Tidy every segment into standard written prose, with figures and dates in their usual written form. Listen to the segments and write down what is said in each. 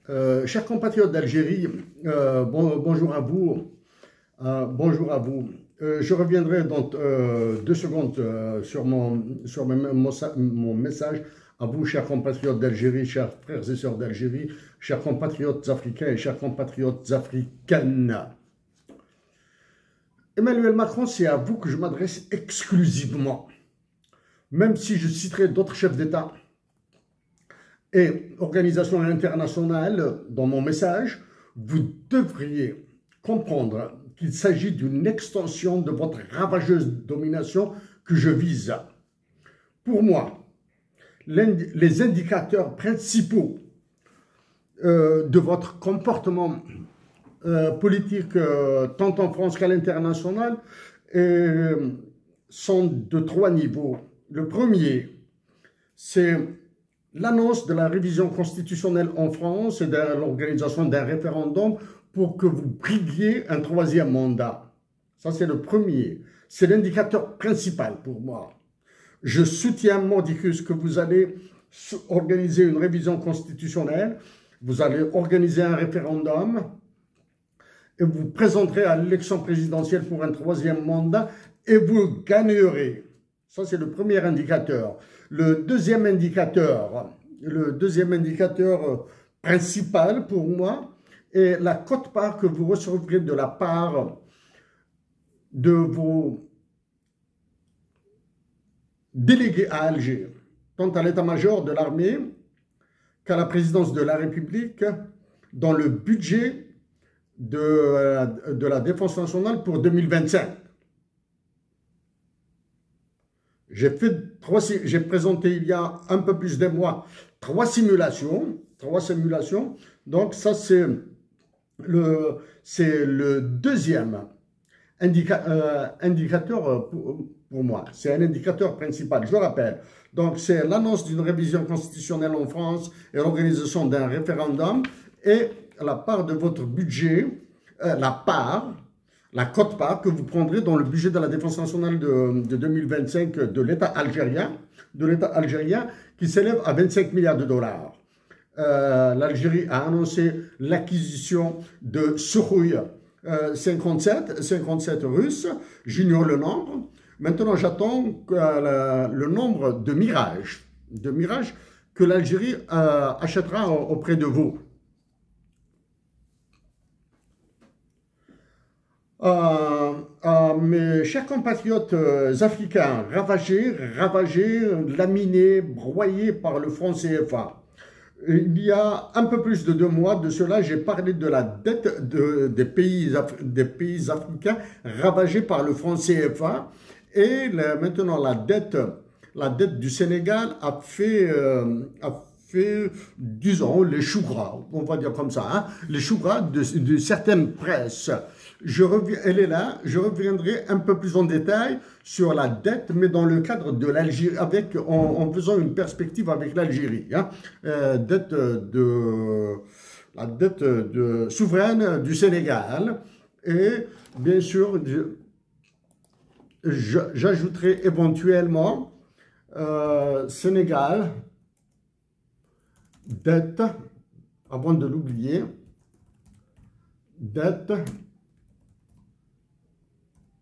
Chers compatriotes d'Algérie, bonjour à vous. Bonjour à vous. Je reviendrai dans 2 secondes sur mon message à vous, chers compatriotes d'Algérie, chers frères et sœurs d'Algérie, chers compatriotes africains et chers compatriotes africaines. Emmanuel Macron, c'est à vous que je m'adresse exclusivement, même si je citerai d'autres chefs d'État et organisations internationales dans mon message. Vous devriez comprendre qu'il s'agit d'une extension de votre ravageuse domination que je vise. Pour moi, les indicateurs principaux de votre comportement politique, tant en France qu'à l'international, sont de 3 niveaux. Le premier, c'est l'annonce de la révision constitutionnelle en France et de l'organisation d'un référendum pour que vous briguiez un 3e mandat. Ça, c'est le premier. C'est l'indicateur principal pour moi. Je soutiens mordicus que vous allez organiser une révision constitutionnelle, vous allez organiser un référendum et vous présenterez à l'élection présidentielle pour un 3e mandat et vous gagnerez. Ça, c'est le premier indicateur. Le deuxième indicateur principal pour moi est la quote-part que vous recevrez de la part de vos délégués à Alger, tant à l'état-major de l'armée qu'à la présidence de la République, dans le budget de la défense nationale pour 2025. J'ai présenté il y a un peu plus d'un mois 3 simulations. Donc ça, c'est le deuxième indicateur pour moi. C'est un indicateur principal, je rappelle. Donc c'est l'annonce d'une révision constitutionnelle en France et l'organisation d'un référendum et la part de votre budget, la quote-part que vous prendrez dans le budget de la défense nationale de 2025 de l'État algérien, qui s'élève à 25 milliards de dollars. L'Algérie a annoncé l'acquisition de Sukhoi 57 russes, j'ignore le nombre. Maintenant, j'attends le nombre de Mirage que l'Algérie achètera auprès de vous. Mes chers compatriotes africains, ravagés, laminés, broyés par le franc CFA. Il y a un peu plus de 2 mois de cela, j'ai parlé de la dette des pays africains ravagés par le franc CFA. Et maintenant, la dette du Sénégal a fait disons, les choux gras, on va dire comme ça, hein, les choux gras de certaines presses. Elle est là, je reviendrai un peu plus en détail sur la dette, mais dans le cadre de l'Algérie, en faisant une perspective avec l'Algérie. Hein, la dette souveraine du Sénégal. Et bien sûr, j'ajouterai éventuellement Sénégal, dette, avant de l'oublier, dette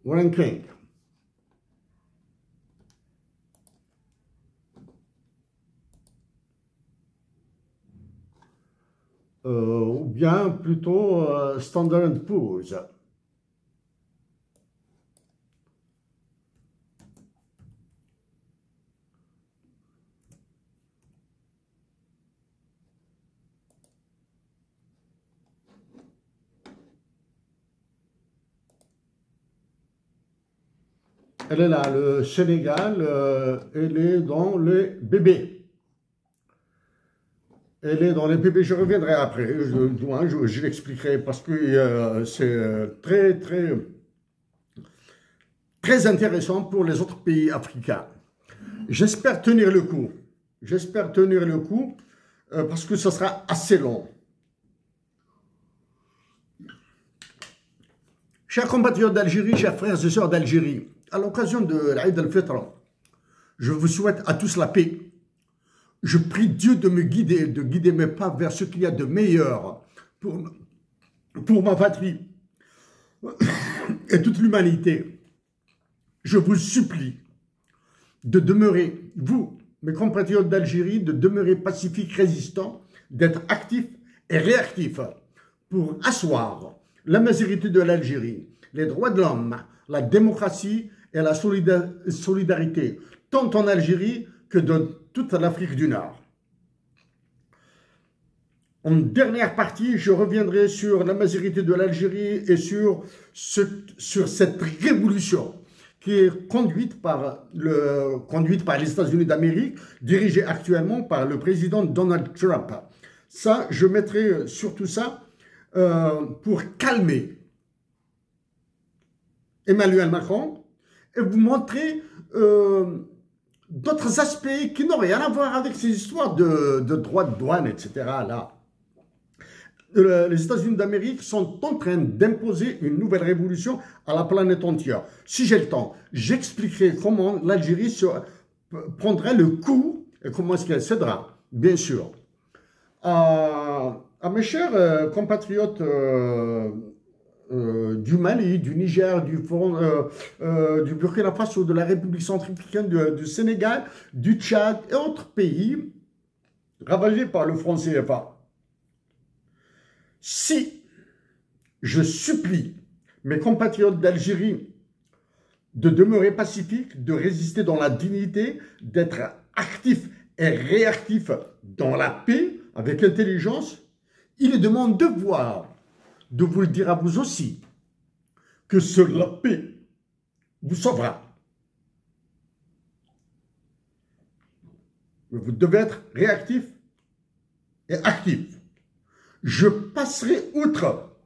ranking. Ou bien plutôt Standard & Poor's. Elle est là, le Sénégal, elle est dans les bébés. Elle est dans les bébés, je reviendrai après, je l'expliquerai parce que c'est très intéressant pour les autres pays africains. J'espère tenir le coup, parce que ça sera assez long. Chers compatriotes d'Algérie, chers frères et sœurs d'Algérie, à l'occasion de l'Aïd al-Fitr, je vous souhaite à tous la paix, Je prie Dieu de me guider, de guider mes pas vers ce qu'il y a de meilleur pour ma patrie et toute l'humanité. Je vous supplie de demeurer, vous, mes compatriotes d'Algérie, de demeurer pacifiques, résistants, d'être actifs et réactifs pour asseoir la majorité de l'Algérie, les droits de l'homme, la démocratie et la solidarité, tant en Algérie que dans toute l'Afrique du Nord. En dernière partie, je reviendrai sur la majorité de l'Algérie et sur cette révolution qui est conduite par les États-Unis d'Amérique, dirigée actuellement par le président Donald Trump. Ça, je mettrai surtout ça pour calmer Emmanuel Macron et vous montrer d'autres aspects qui n'ont rien à voir avec ces histoires de droits de douane, etc. Là. Les États-Unis d'Amérique sont en train d'imposer une nouvelle révolution à la planète entière. Si j'ai le temps, j'expliquerai comment l'Algérie prendra le coup et comment est-ce qu'elle cédera, bien sûr. À mes chers compatriotes du Mali, du Niger, du Burkina Faso, de la République centrafricaine, du Sénégal, du Tchad et autres pays ravagés par le franc CFA. Si je supplie mes compatriotes d'Algérie de demeurer pacifiques, de résister dans la dignité, d'être actifs et réactifs dans la paix, avec intelligence, il est de mon devoir de vous le dire à vous aussi, que seule la paix vous sauvera. Vous devez être réactifs et actifs. Je passerai outre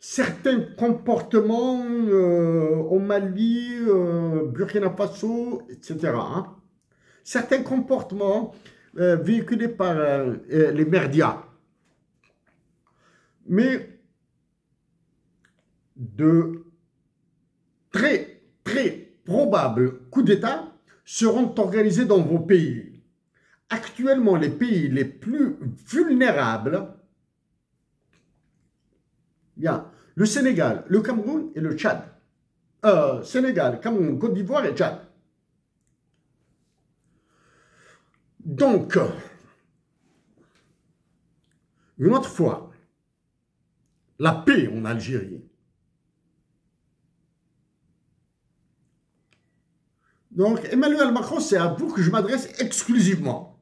certains comportements au Mali, Burkina Faso, etc. Hein. Certains comportements véhiculés par les médias. Mais de très, très probables coups d'État seront organisés dans vos pays. Actuellement, les pays les plus vulnérables, bien, le Sénégal, le Cameroun et le Tchad. Sénégal, Cameroun, Côte d'Ivoire et Tchad. Donc, une autre fois, la paix en Algérie. Donc, Emmanuel Macron, c'est à vous que je m'adresse exclusivement.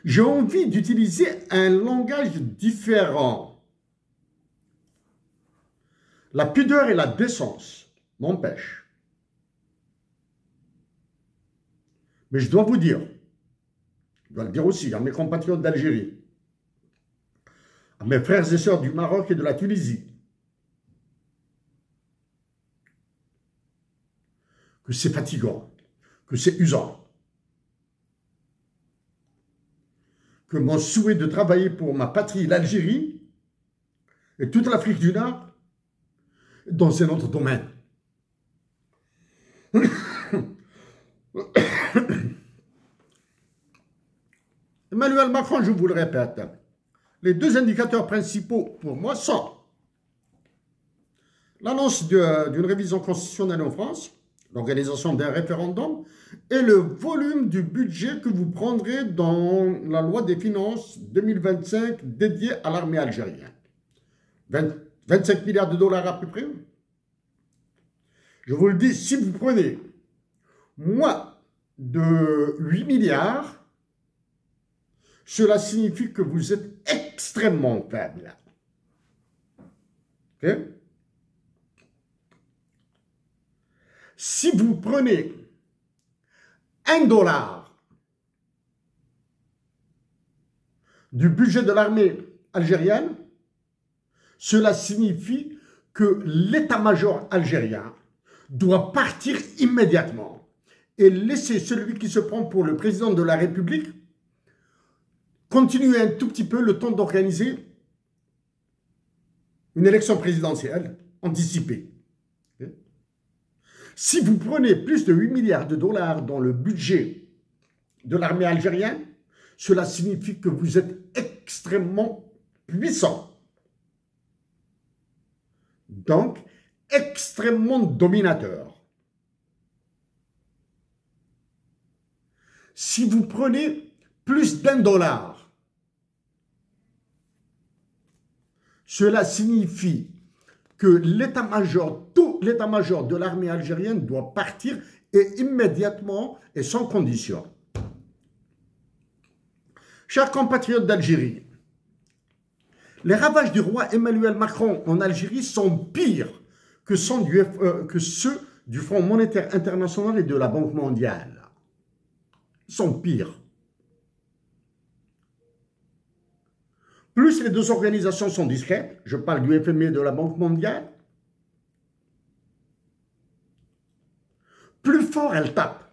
J'ai envie d'utiliser un langage différent. La pudeur et la décence m'empêchent. Mais je dois vous dire, je dois le dire aussi à mes compatriotes d'Algérie, à mes frères et sœurs du Maroc et de la Tunisie, que c'est fatigant, que c'est usant, que mon souhait de travailler pour ma patrie, l'Algérie, et toute l'Afrique du Nord, dans un autre domaine. Emmanuel Macron, je vous le répète, les deux indicateurs principaux pour moi sont l'annonce d'une révision constitutionnelle en France, l'organisation d'un référendum et le volume du budget que vous prendrez dans la loi des finances 2025 dédiée à l'armée algérienne. 25 milliards de dollars à peu près. Je vous le dis, si vous prenez moins de 8 milliards, cela signifie que vous êtes extrêmement faible. Ok? Si vous prenez $1 du budget de l'armée algérienne, cela signifie que l'état-major algérien doit partir immédiatement et laisser celui qui se prend pour le président de la République continuer un tout petit peu le temps d'organiser une élection présidentielle anticipée. Si vous prenez plus de 8 milliards de dollars dans le budget de l'armée algérienne, cela signifie que vous êtes extrêmement puissant. Donc, extrêmement dominateur. Si vous prenez plus d'$1, cela signifie que l'état-major, tout l'état-major de l'armée algérienne doit partir et immédiatement et sans condition. Chers compatriotes d'Algérie, les ravages du roi Emmanuel Macron en Algérie sont pires que ceux du Fonds monétaire international et de la Banque mondiale. Ils sont pires. Plus les deux organisations sont discrètes, je parle du FMI et de la Banque mondiale, plus fort elles tapent.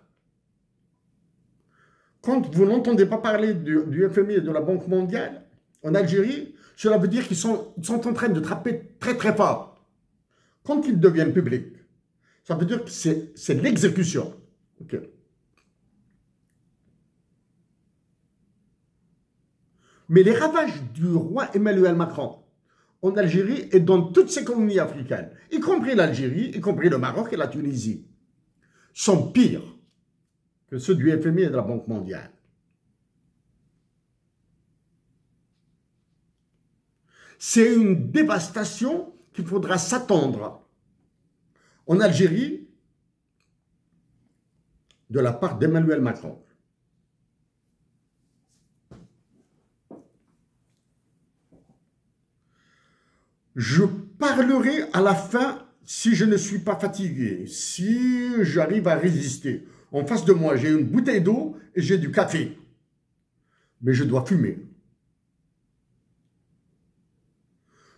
Quand vous n'entendez pas parler du FMI et de la Banque mondiale en Algérie, cela veut dire qu'ils sont en train de trapper très très fort. Quand ils deviennent publics, ça veut dire que c'est l'exécution. Okay. Mais les ravages du roi Emmanuel Macron en Algérie et dans toutes ces colonies africaines, y compris l'Algérie, y compris le Maroc et la Tunisie, sont pires que ceux du FMI et de la Banque mondiale. C'est une dévastation qu'il faudra s'attendre en Algérie de la part d'Emmanuel Macron. Je parlerai à la fin si je ne suis pas fatigué, si j'arrive à résister. En face de moi, j'ai une bouteille d'eau et j'ai du café. Mais je dois fumer.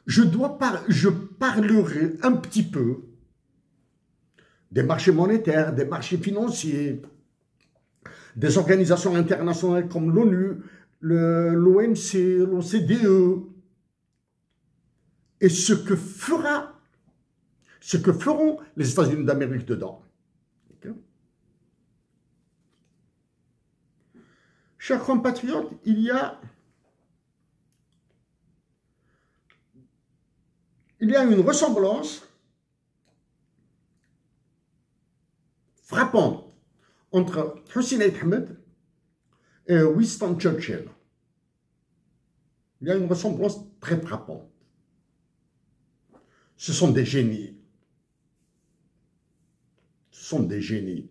Je parlerai un petit peu des marchés monétaires, des marchés financiers, des organisations internationales comme l'ONU, l'OMC, l'OCDE, et ce que feront les États-Unis d'Amérique dedans. Okay. Chers compatriotes, il y a une ressemblance frappante entre Hussein Ahmed et Winston Churchill. Il y a une ressemblance très frappante. Ce sont des génies. Ce sont des génies.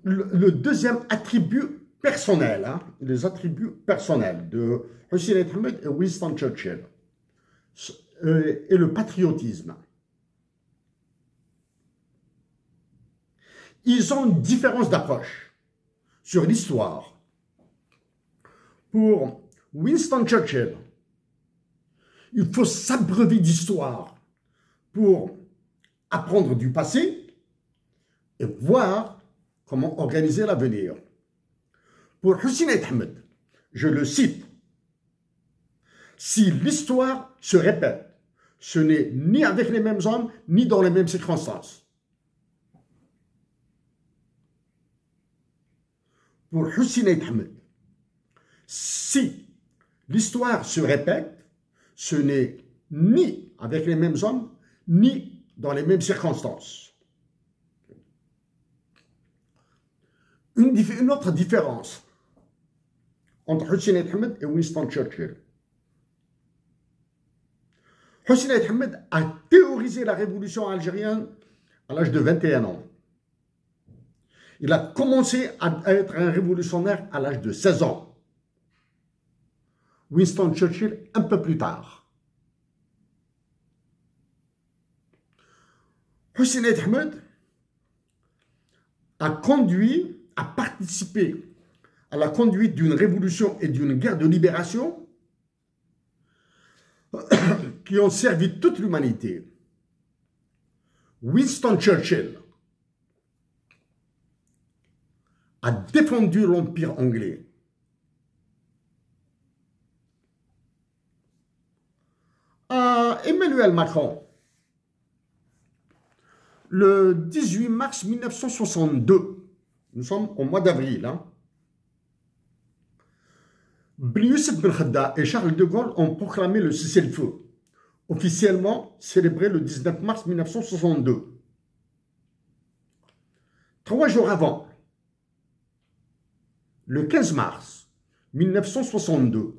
Le deuxième attribut personnel, hein, les attributs personnels de Hussein Ahmed et Winston Churchill, et le patriotisme. Ils ont une différence d'approche sur l'histoire. Pour Winston Churchill, il faut s'abreuver d'histoire pour apprendre du passé et voir comment organiser l'avenir. Pour Hussein Ahmed, je le cite, si l'histoire se répète, ce n'est ni avec les mêmes hommes, ni dans les mêmes circonstances. Pour Hussein Ahmed, si l'histoire se répète, ce n'est ni avec les mêmes hommes, ni dans les mêmes circonstances. Une autre différence entre Hussein Ahmed et Winston Churchill. Hussein Ahmed a théorisé la révolution algérienne à l'âge de 21 ans. Il a commencé à être un révolutionnaire à l'âge de 16 ans. Winston Churchill un peu plus tard. Hussein Ahmed a participé à la conduite d'une révolution et d'une guerre de libération qui ont servi toute l'humanité. Winston Churchill a défendu l'Empire anglais. Emmanuel Macron, le 18 mars 1962, Nous sommes au mois d'avril. Hein. Ben Youssef Ben Khedda et Charles de Gaulle ont proclamé le cessez-le-feu, officiellement célébré le 19 mars 1962. 3 jours avant, le 15 mars 1962,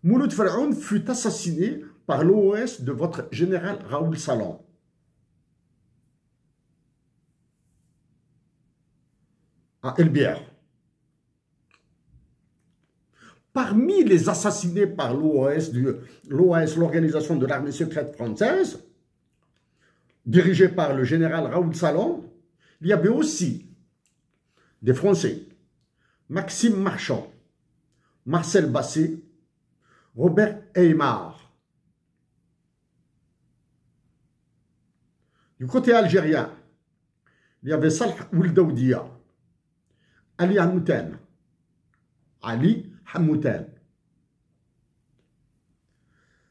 Mouloud Faraoun fut assassiné par l'OS de votre général Raoul Salan. À El Biar. Parmi les assassinés par l'OS, l'organisation de l'armée secrète française, dirigée par le général Raoul Salan, il y avait aussi des Français, Maxime Marchand, Marcel Basset, Robert Aymar. Du côté algérien, il y avait Salah Ouldaoudia, Ali Hamoutan. Ali Hamoutan.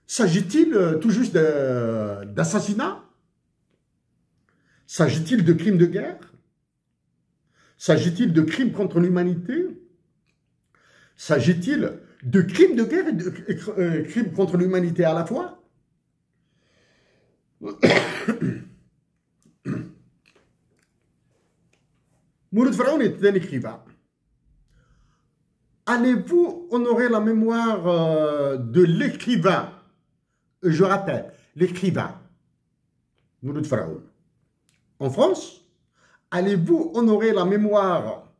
S'agit-il tout juste d'assassinat? S'agit-il de crimes de guerre? S'agit-il de crimes contre l'humanité? S'agit-il de crimes de guerre et de crimes contre l'humanité à la fois? Mouloud Faraoun était un écrivain. Allez-vous honorer la mémoire de l'écrivain? Je rappelle, l'écrivain Mouloud Faraoun. En France, allez-vous honorer la mémoire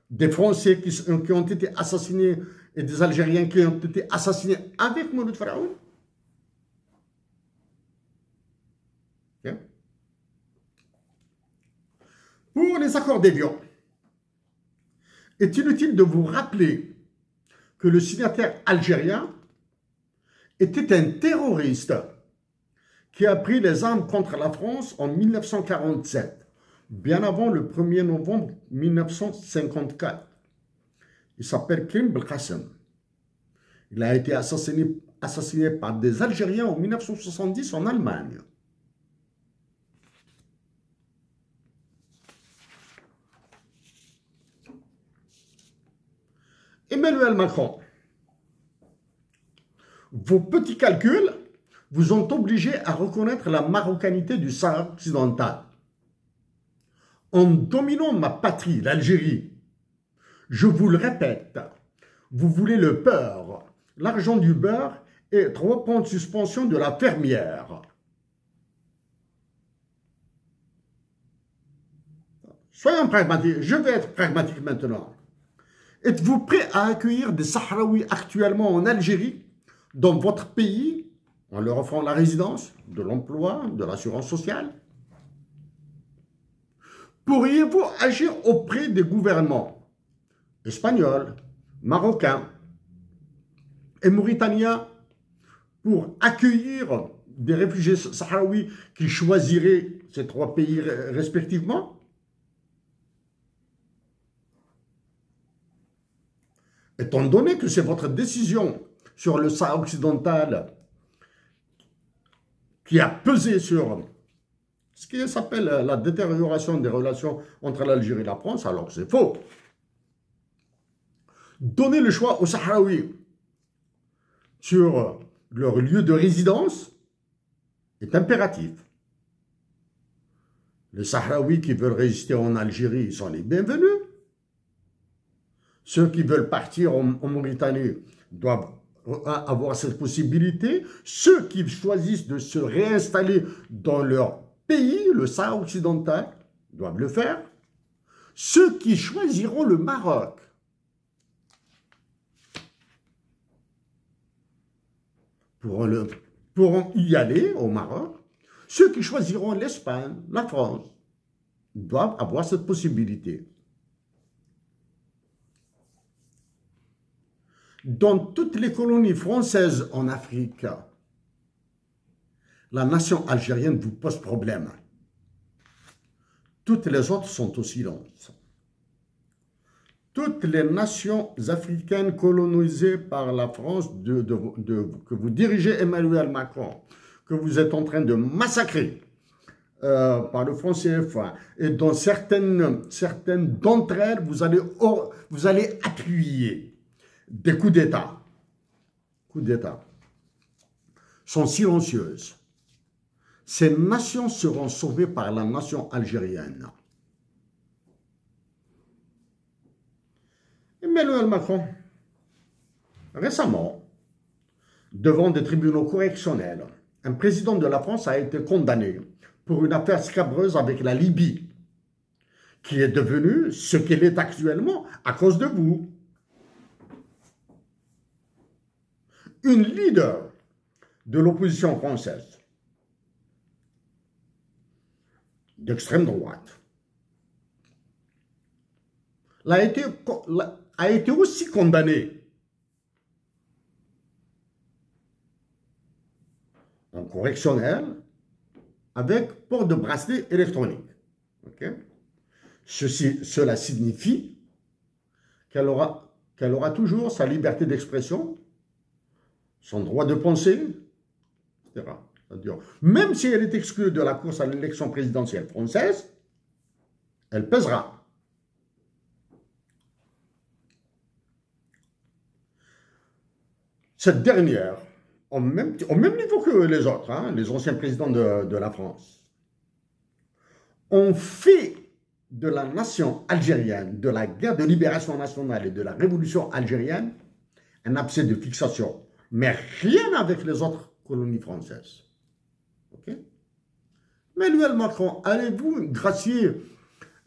des Français qui ont été assassinés et des Algériens qui ont été assassinés avec Mouloud Faraoun? Okay. Pour les accords d'Évian, est inutile de vous rappeler que le signataire algérien était un terroriste qui a pris les armes contre la France en 1947, bien avant le 1er novembre 1954. Il s'appelle Karim Belkacem. Il a été assassiné par des Algériens en 1970 en Allemagne. Emmanuel Macron, vos petits calculs vous ont obligé à reconnaître la marocanité du Sahara occidental. En dominant ma patrie, l'Algérie, je vous le répète, vous voulez le beurre, l'argent du beurre et 3 points de suspension de la fermière. Soyons pragmatiques, je vais être pragmatique maintenant. Êtes-vous prêt à accueillir des Sahraouis actuellement en Algérie, dans votre pays, en leur offrant la résidence, de l'emploi, de l'assurance sociale? Pourriez-vous agir auprès des gouvernements espagnols, marocains et mauritaniens pour accueillir des réfugiés sahraouis qui choisiraient ces 3 pays respectivement? Étant donné que c'est votre décision sur le Sahara occidental qui a pesé sur ce qui s'appelle la détérioration des relations entre l'Algérie et la France, alors que c'est faux. Donner le choix aux Sahraouis sur leur lieu de résidence est impératif. Les Sahraouis qui veulent résister en Algérie sont les bienvenus. Ceux qui veulent partir en Mauritanie doivent avoir cette possibilité. Ceux qui choisissent de se réinstaller dans leur pays, le Sahara occidental, doivent le faire. Ceux qui choisiront le Maroc pourront y aller au Maroc. Ceux qui choisiront l'Espagne, la France, doivent avoir cette possibilité. Dans toutes les colonies françaises en Afrique, la nation algérienne vous pose problème. Toutes les autres sont au silence. Toutes les nations africaines colonisées par la France que vous dirigez, Emmanuel Macron, que vous êtes en train de massacrer par le franc CFA, et dans certaines d'entre elles, vous allez appuyer des coups d'État. Coups d'État sont silencieuses. Ces nations seront sauvées par la nation algérienne. Emmanuel Macron, récemment, devant des tribunaux correctionnels, un président de la France a été condamné pour une affaire scabreuse avec la Libye, qui est devenue ce qu'elle est actuellement à cause de vous. Une leader de l'opposition française, d'extrême droite, a été aussi condamnée en correctionnel avec port de bracelet électronique. Okay? Cela signifie qu'elle aura toujours sa liberté d'expression, son droit de penser, etc. Même si elle est exclue de la course à l'élection présidentielle française, elle pèsera. Cette dernière, au même niveau que les autres, hein, les anciens présidents de la France, ont fait de la nation algérienne, de la guerre de libération nationale et de la révolution algérienne, un abcès de fixation, mais rien avec les autres colonies françaises. Okay? Emmanuel Macron, allez-vous gracier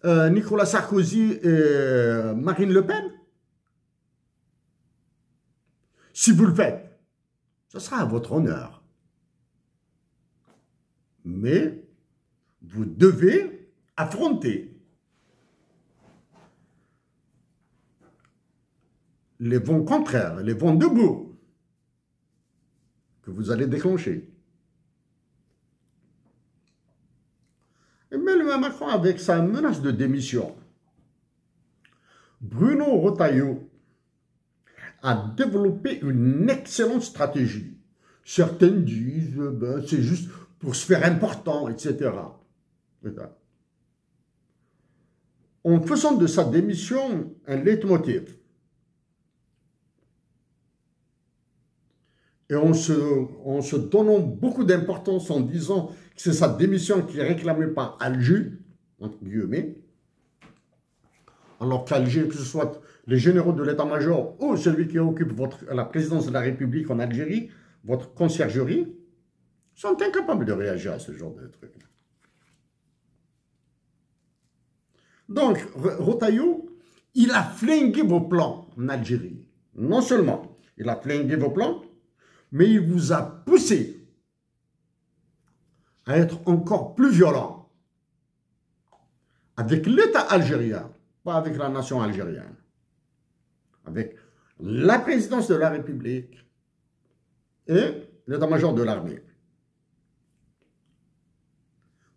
Nicolas Sarkozy et Marine Le Pen? Si vous le faites, ce sera à votre honneur. Mais vous devez affronter les vents contraires, les vents debout que vous allez déclencher. Emmanuel Macron, avec sa menace de démission, Bruno Retailleau a développé une excellente stratégie. Certains disent, ben, c'est juste pour se faire important, etc. En faisant de sa démission un leitmotiv, et en se donnant beaucoup d'importance en disant que c'est sa démission qui est réclamée par Alger, entre guillemets, alors qu'Alger, que ce soit les généraux de l'état-major ou celui qui occupe la présidence de la République en Algérie, votre conciergerie, sont incapables de réagir à ce genre de trucs. Donc, Retailleau, il a flingué vos plans en Algérie. Non seulement il a flingué vos plans, mais il vous a poussé à être encore plus violent avec l'État algérien, pas avec la nation algérienne, avec la présidence de la République et l'état-major de l'armée.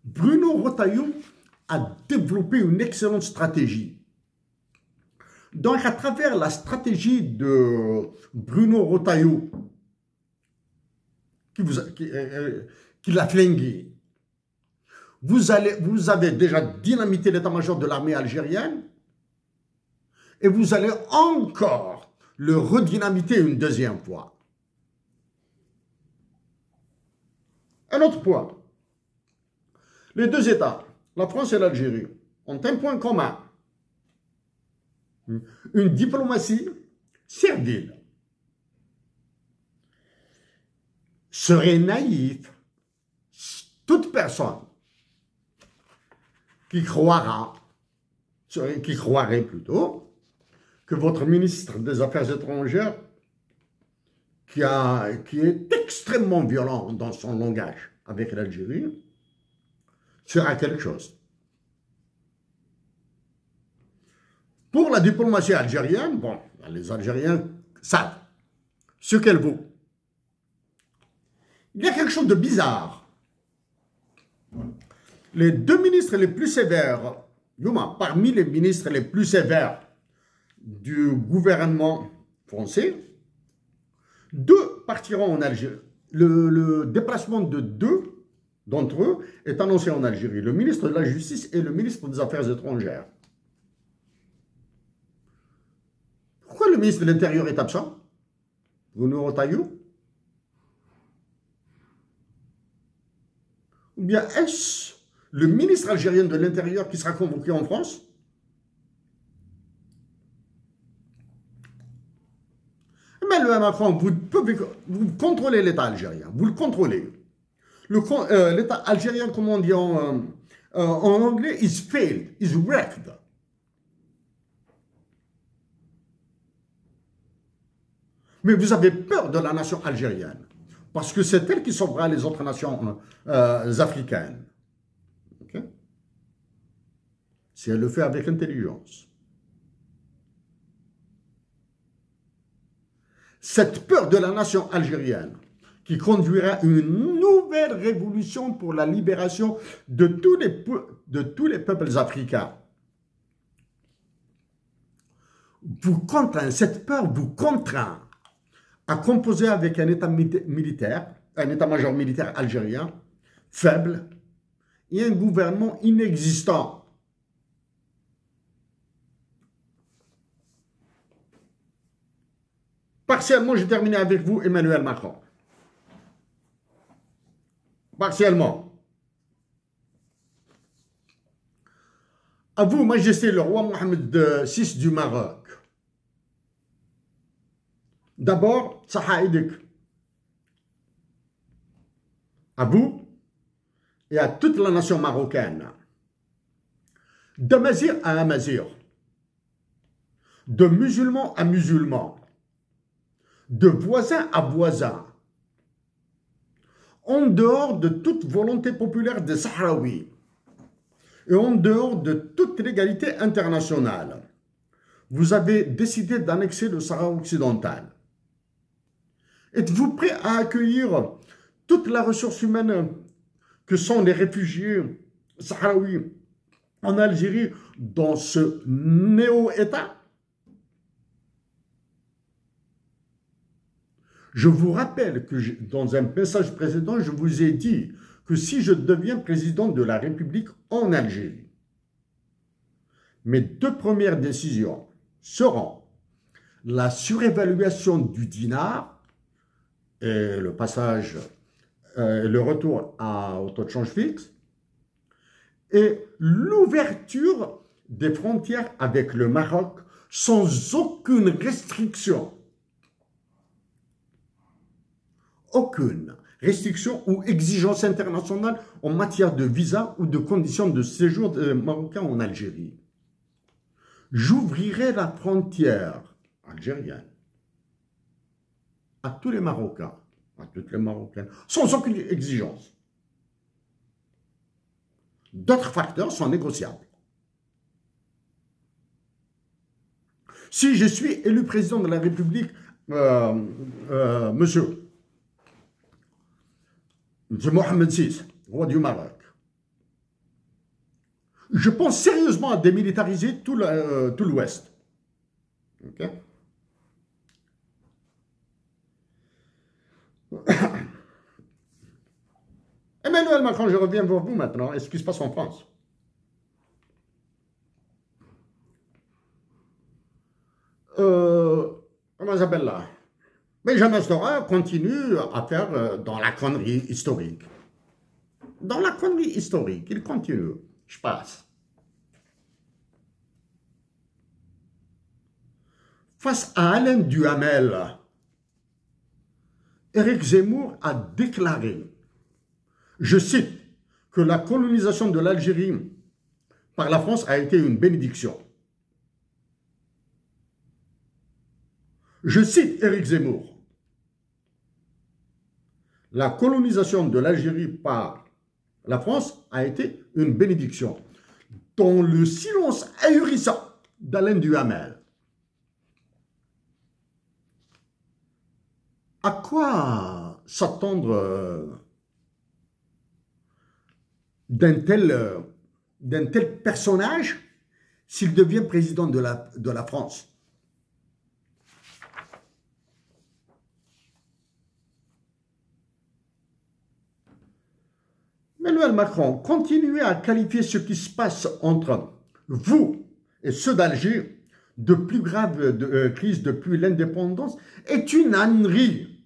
Bruno Retailleau a développé une excellente stratégie. Donc, à travers la stratégie de Bruno Retailleau, qui l'a flingué, vous avez déjà dynamité l'état-major de l'armée algérienne et vous allez encore le redynamiter une deuxième fois. Un autre point. Les deux États, la France et l'Algérie, ont un point commun. Une diplomatie servile. Serait naïf toute personne qui croirait plutôt que votre ministre des Affaires étrangères, qui est extrêmement violent dans son langage avec l'Algérie, fera quelque chose. Pour la diplomatie algérienne, bon, les Algériens savent ce qu'elle vaut. Il y a quelque chose de bizarre. Les deux ministres les plus sévères, parmi les ministres les plus sévères du gouvernement français, deux partiront en Algérie. Le déplacement de deux d'entre eux est annoncé en Algérie, le ministre de la Justice et le ministre des Affaires étrangères. Pourquoi le ministre de l'Intérieur est absent? Bruno Retailleau? Ou bien est-ce le ministre algérien de l'Intérieur qui sera convoqué en France? Emmanuel Macron, vous contrôlez l'État algérien, vous le contrôlez. L'État algérien, comme on dit en anglais, is failed, is wrecked. Mais vous avez peur de la nation algérienne, parce que c'est elle qui sauvera les autres nations africaines. Okay? Si elle le fait avec intelligence. Cette peur de la nation algérienne qui conduira à une nouvelle révolution pour la libération de tous les peuples africains. Vous contraint, cette peur vous contraint à composer avec un État militaire, un état-major militaire algérien, faible, et un gouvernement inexistant. Partiellement, j'ai terminé avec vous, Emmanuel Macron. Partiellement. À vous, Majesté, le roi Mohamed VI du Maroc. D'abord, Sahaïdik. À vous et à toute la nation marocaine. D'Amazir à Amazir. De musulman à musulman. De voisin à voisin. En dehors de toute volonté populaire des Sahraouis et en dehors de toute légalité internationale, vous avez décidé d'annexer le Sahara occidental. Êtes-vous prêt à accueillir toute la ressource humaine que sont les réfugiés sahraouis en Algérie dans ce néo-État? Je vous rappelle que dans un message précédent, je vous ai dit que si je deviens président de la République en Algérie, mes deux premières décisions seront la surévaluation du dinar et le passage, le retour au taux de change fixe et l'ouverture des frontières avec le Maroc sans aucune restriction. Aucune restriction ou exigence internationale en matière de visa ou de conditions de séjour des Marocains en Algérie. J'ouvrirai la frontière algérienne à tous les Marocains, à toutes les Marocaines, sans aucune exigence. D'autres facteurs sont négociables. Si je suis élu président de la République, monsieur Mohamed VI, roi du Maroc, je pense sérieusement à démilitariser tout l'Ouest. Okay? Emmanuel Macron, je reviens vers vous maintenant. Et ce qui se passe en France. Comment ça s'appelle là? Benjamin Stora continue à faire dans la connerie historique. Dans la connerie historique, il continue. Je passe. Face à Alain Duhamel, Éric Zemmour a déclaré, je cite, que la colonisation de l'Algérie par la France a été une bénédiction. Je cite Éric Zemmour. La colonisation de l'Algérie par la France a été une bénédiction. Dans le silence ahurissant d'Alain Duhamel. À quoi s'attendre d'un tel personnage s'il devient président de la France? Emmanuel Macron, continuez à qualifier ce qui se passe entre vous et ceux d'Alger de plus grave crise depuis l'indépendance est une ânerie.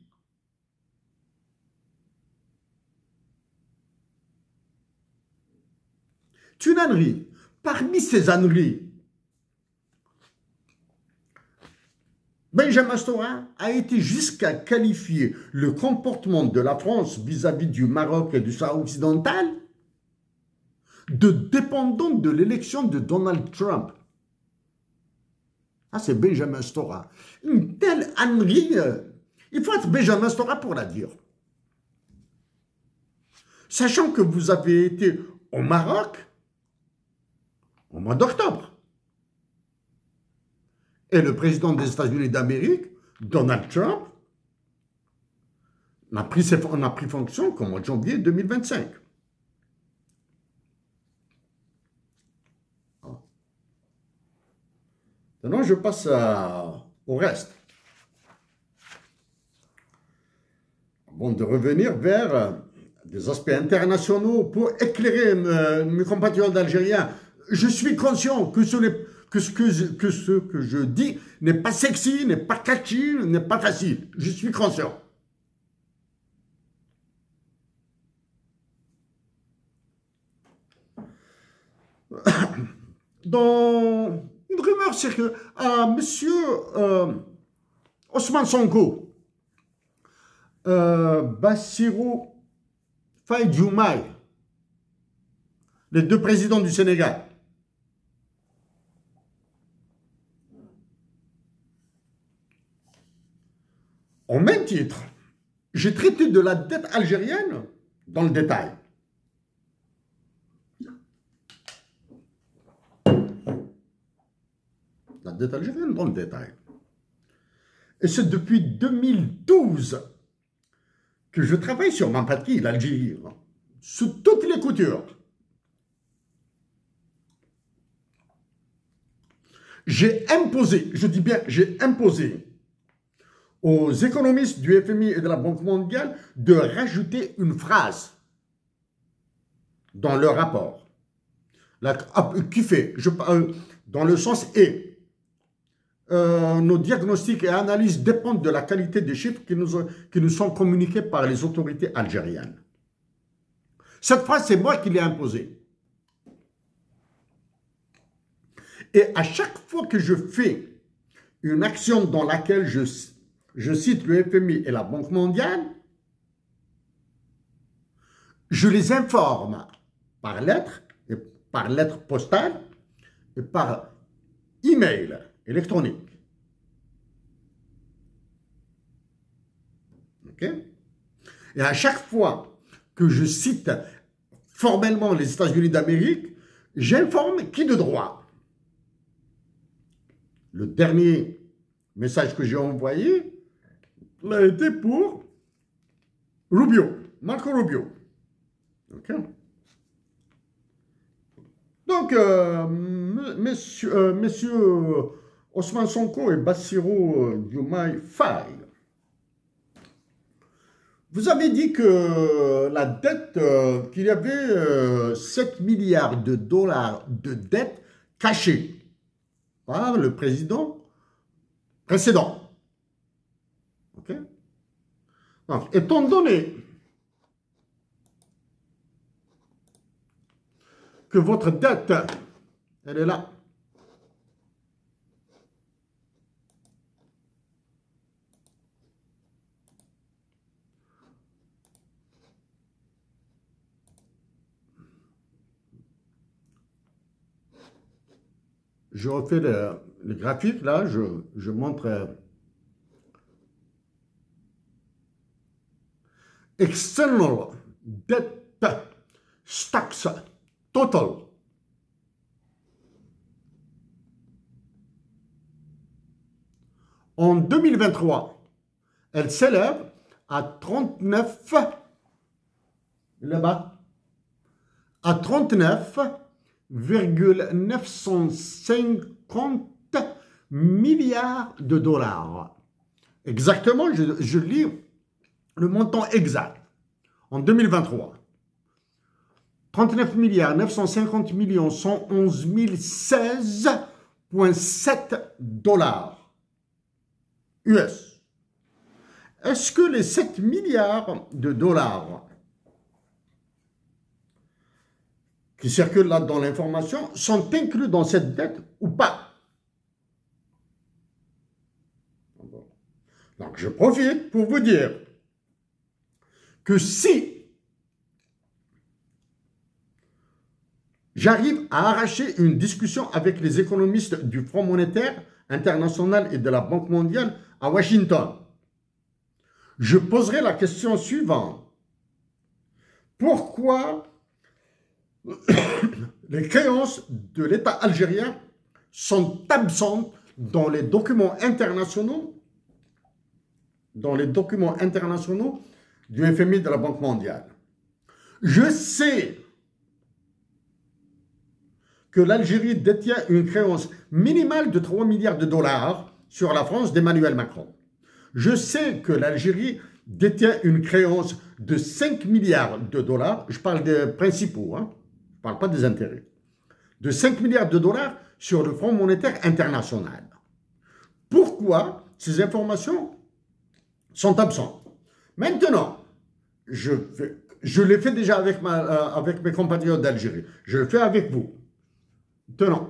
C'est une ânerie. Parmi ces âneries, Benjamin Stora a été jusqu'à qualifier le comportement de la France vis-à-vis du Maroc et du Sahara occidental de dépendant de l'élection de Donald Trump. Ah, c'est Benjamin Stora. Une telle ânerie, il faut être Benjamin Stora pour la dire. Sachant que vous avez été au Maroc au mois d'octobre. Et le président des États-Unis d'Amérique, Donald Trump, a pris fonction qu'au mois de janvier 2025. Maintenant, je passe au reste. Bon, de revenir vers des aspects internationaux pour éclairer mes compatriotes algériens. Je suis conscient que ce que je dis n'est pas sexy, n'est pas catchy, n'est pas facile. Je suis conscient. Dans une rumeur, c'est que monsieur Ousmane Sonko, Bassirou Faye Diomaye, les deux présidents du Sénégal, au même titre, j'ai traité de la dette algérienne dans le détail. La dette algérienne dans le détail. Et c'est depuis 2012 que je travaille sur ma patrie, l'Algérie, sous toutes les coutures. J'ai imposé, je dis bien, j'ai imposé aux économistes du FMI et de la Banque mondiale de rajouter une phrase dans leur rapport, qui fait, dans le sens « et ». Nos diagnostics et analyses dépendent de la qualité des chiffres qui nous sont communiqués par les autorités algériennes. Cette phrase, c'est moi qui l'ai imposée. Et à chaque fois que je fais une action dans laquelle je cite le FMI et la Banque mondiale, je les informe par lettre postale et par email électronique. OK? Et à chaque fois que je cite formellement les États-Unis d'Amérique, j'informe qui de droit? Le dernier message que j'ai envoyé a été pour Rubio, Marco Rubio. OK? Donc, messieurs Ousmane Sonko et Bassirou Diomaye Faye, vous avez dit que la dette, qu'il y avait 7 milliards de dollars de dette cachée par le président précédent. OK? Donc, étant donné que votre dette, elle est là. Je refais le graphique, là, je montre external debt stocks total. En 2023, elle s'élève à 39, là-bas, à 39,950 milliards de dollars. Exactement, je lis le montant exact en 2023. 39 milliards 950 millions 111 016,7 dollars US. Est-ce que les 7 milliards de dollars qui circulent là dans l'information sont inclus dans cette dette ou pas? Donc je profite pour vous dire que si j'arrive à arracher une discussion avec les économistes du Fonds monétaire international et de la Banque mondiale à Washington, je poserai la question suivante. Pourquoi les créances de l'État algérien sont absentes dans les documents internationaux du FMI de la Banque mondiale? Je sais que l'Algérie détient une créance minimale de 3 milliards de dollars sur la France d'Emmanuel Macron. Je sais que l'Algérie détient une créance de 5 milliards de dollars, je parle des principaux, hein, je ne parle pas des intérêts, de 5 milliards de dollars sur le Fonds monétaire international. Pourquoi ces informations sont absentes? Maintenant, je l'ai fait déjà avec mes compatriotes d'Algérie, je le fais avec vous. Tenons.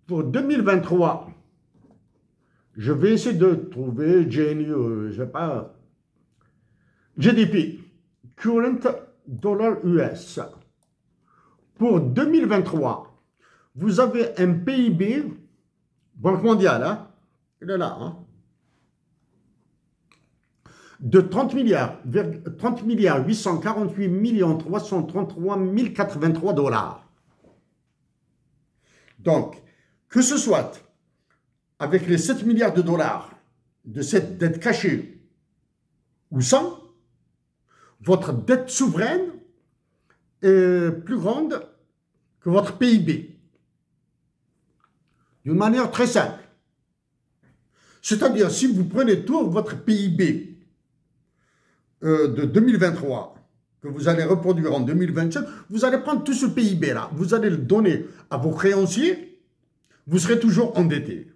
Pour 2023, je vais essayer de trouver GNU, je sais pas, GDP, Current Dollar US. Pour 2023, vous avez un PIB, Banque mondiale, hein, il est là, hein, de 30 milliards 848 333 083 dollars. Donc, que ce soit avec les 7 milliards de dollars de cette dette cachée ou sans, votre dette souveraine est plus grande que votre PIB. D'une manière très simple. C'est-à-dire, si vous prenez tout votre PIB de 2023, que vous allez reproduire en 2027, vous allez prendre tout ce PIB-là, vous allez le donner à vos créanciers, vous serez toujours endetté.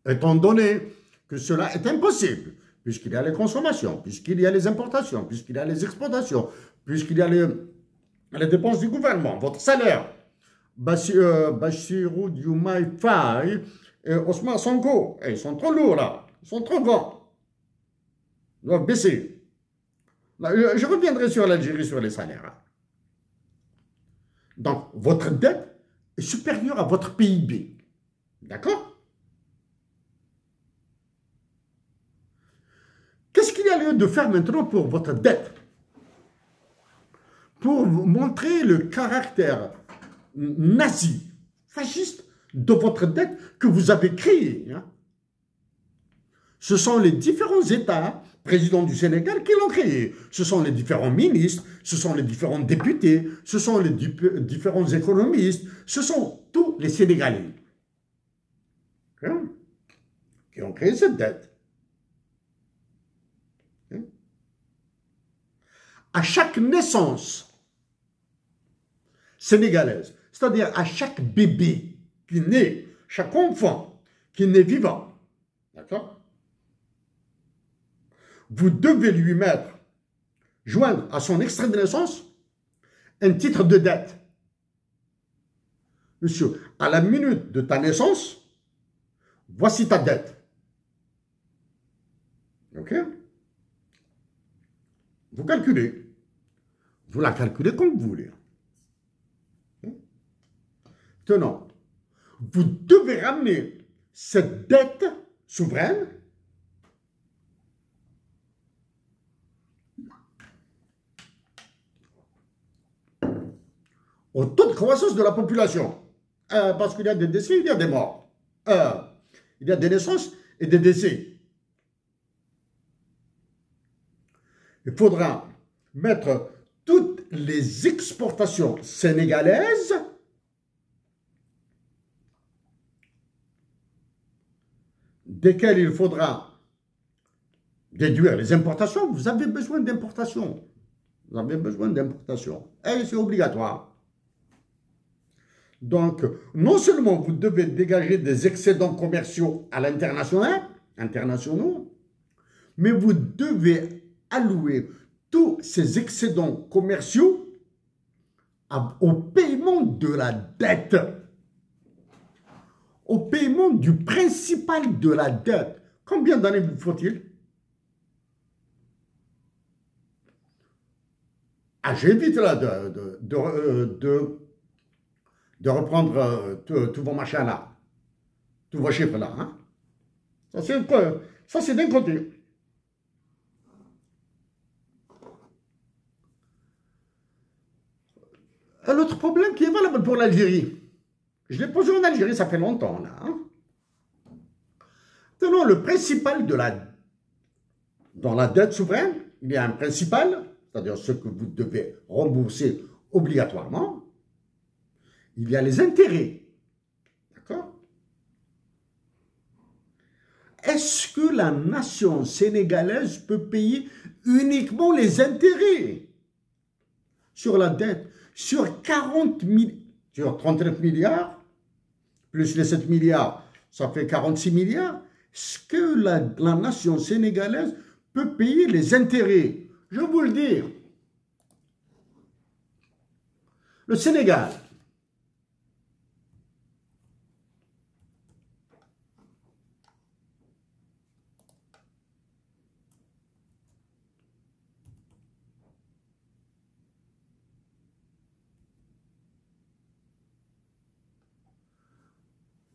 Étant donné que cela est impossible, puisqu'il y a les consommations, puisqu'il y a les importations, puisqu'il y a les exportations, puisqu'il y a les dépenses du gouvernement, votre salaire. Bassirou Diomaye Faye et Ousmane Sonko, ils sont trop lourds là, ils sont trop grands. Ils doivent baisser. Je reviendrai sur l'Algérie, sur les salaires. Donc, votre dette est supérieure à votre PIB. D'accord? Qu'est-ce qu'il y a lieu de faire maintenant pour votre dette? Pour montrer le caractère nazi, fasciste de votre dette que vous avez créée. Hein? Ce sont les différents États, présidents du Sénégal, qui l'ont créé. Ce sont les différents ministres, ce sont les différents députés, ce sont les différents économistes, ce sont tous les Sénégalais hein, qui ont créé cette dette. Hein? À chaque naissance sénégalaise, c'est-à-dire à chaque bébé qui naît, chaque enfant qui naît vivant, d'accord? Vous devez lui joindre à son extrait de naissance un titre de dette. Monsieur, à la minute de ta naissance, voici ta dette. Ok? Vous calculez. Vous la calculez comme vous voulez. Tenons, vous devez ramener cette dette souveraine au taux de croissance de la population. Parce qu'il y a des décès, il y a des morts. Il y a des naissances et des décès. Il faudra mettre toutes les exportations sénégalaises desquels il faudra déduire les importations, vous avez besoin d'importations. Vous avez besoin d'importations. Et c'est obligatoire. Donc, non seulement vous devez dégager des excédents commerciaux à l'international, internationaux, mais vous devez allouer tous ces excédents commerciaux au paiement de la dette, au paiement du principal de la dette. Combien d'années vous faut-il? Ah, j'évite là de reprendre tous vos machins là, tous vos chiffres là. Hein? Ça, c'est d'un côté. L'autre problème qui est valable pour l'Algérie, je l'ai posé en Algérie, ça fait longtemps là. Hein? Tenons le principal dans la dette souveraine, il y a un principal, c'est-à-dire ce que vous devez rembourser obligatoirement. Il y a les intérêts. D'accord? Est-ce que la nation sénégalaise peut payer uniquement les intérêts sur la dette? Sur 39 milliards, plus les 7 milliards, ça fait 46 milliards. Est-ce que la nation sénégalaise peut payer les intérêts? Je vous le dis. Le Sénégal,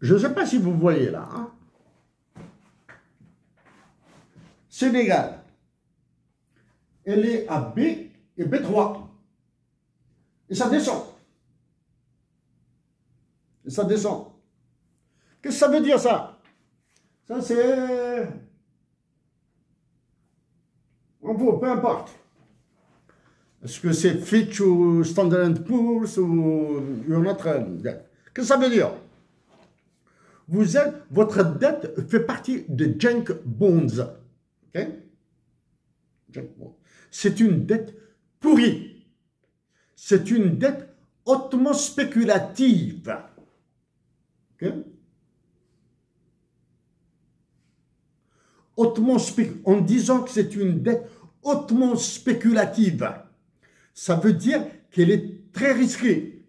je ne sais pas si vous voyez là. Hein? Sénégal, elle est à B et B3. Et ça descend. Et ça descend. Qu'est-ce que ça veut dire ça? Ça c'est... En gros, peu importe. Est-ce que c'est Fitch ou Standard & Poor's ou une autre dette? Qu'est-ce que ça veut dire? Votre dette fait partie de junk bonds. Okay? C'est une dette pourrie. C'est une dette hautement spéculative. Okay? En disant que c'est une dette hautement spéculative, ça veut dire qu'elle est très risquée.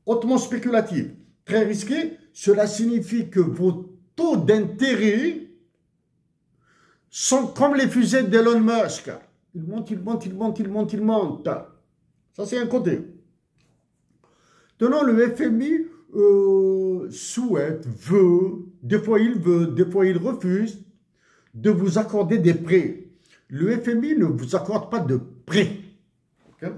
Hautement spéculative, très risquée, cela signifie que vos taux d'intérêt sont comme les fusées d'Elon Musk. Ils montent, ils montent, ils montent, ils montent, ils montent. Ça, c'est un côté. Tenant, le FMI souhaite, veut, des fois il refuse de vous accorder des prêts. Le FMI ne vous accorde pas de prêts. Okay?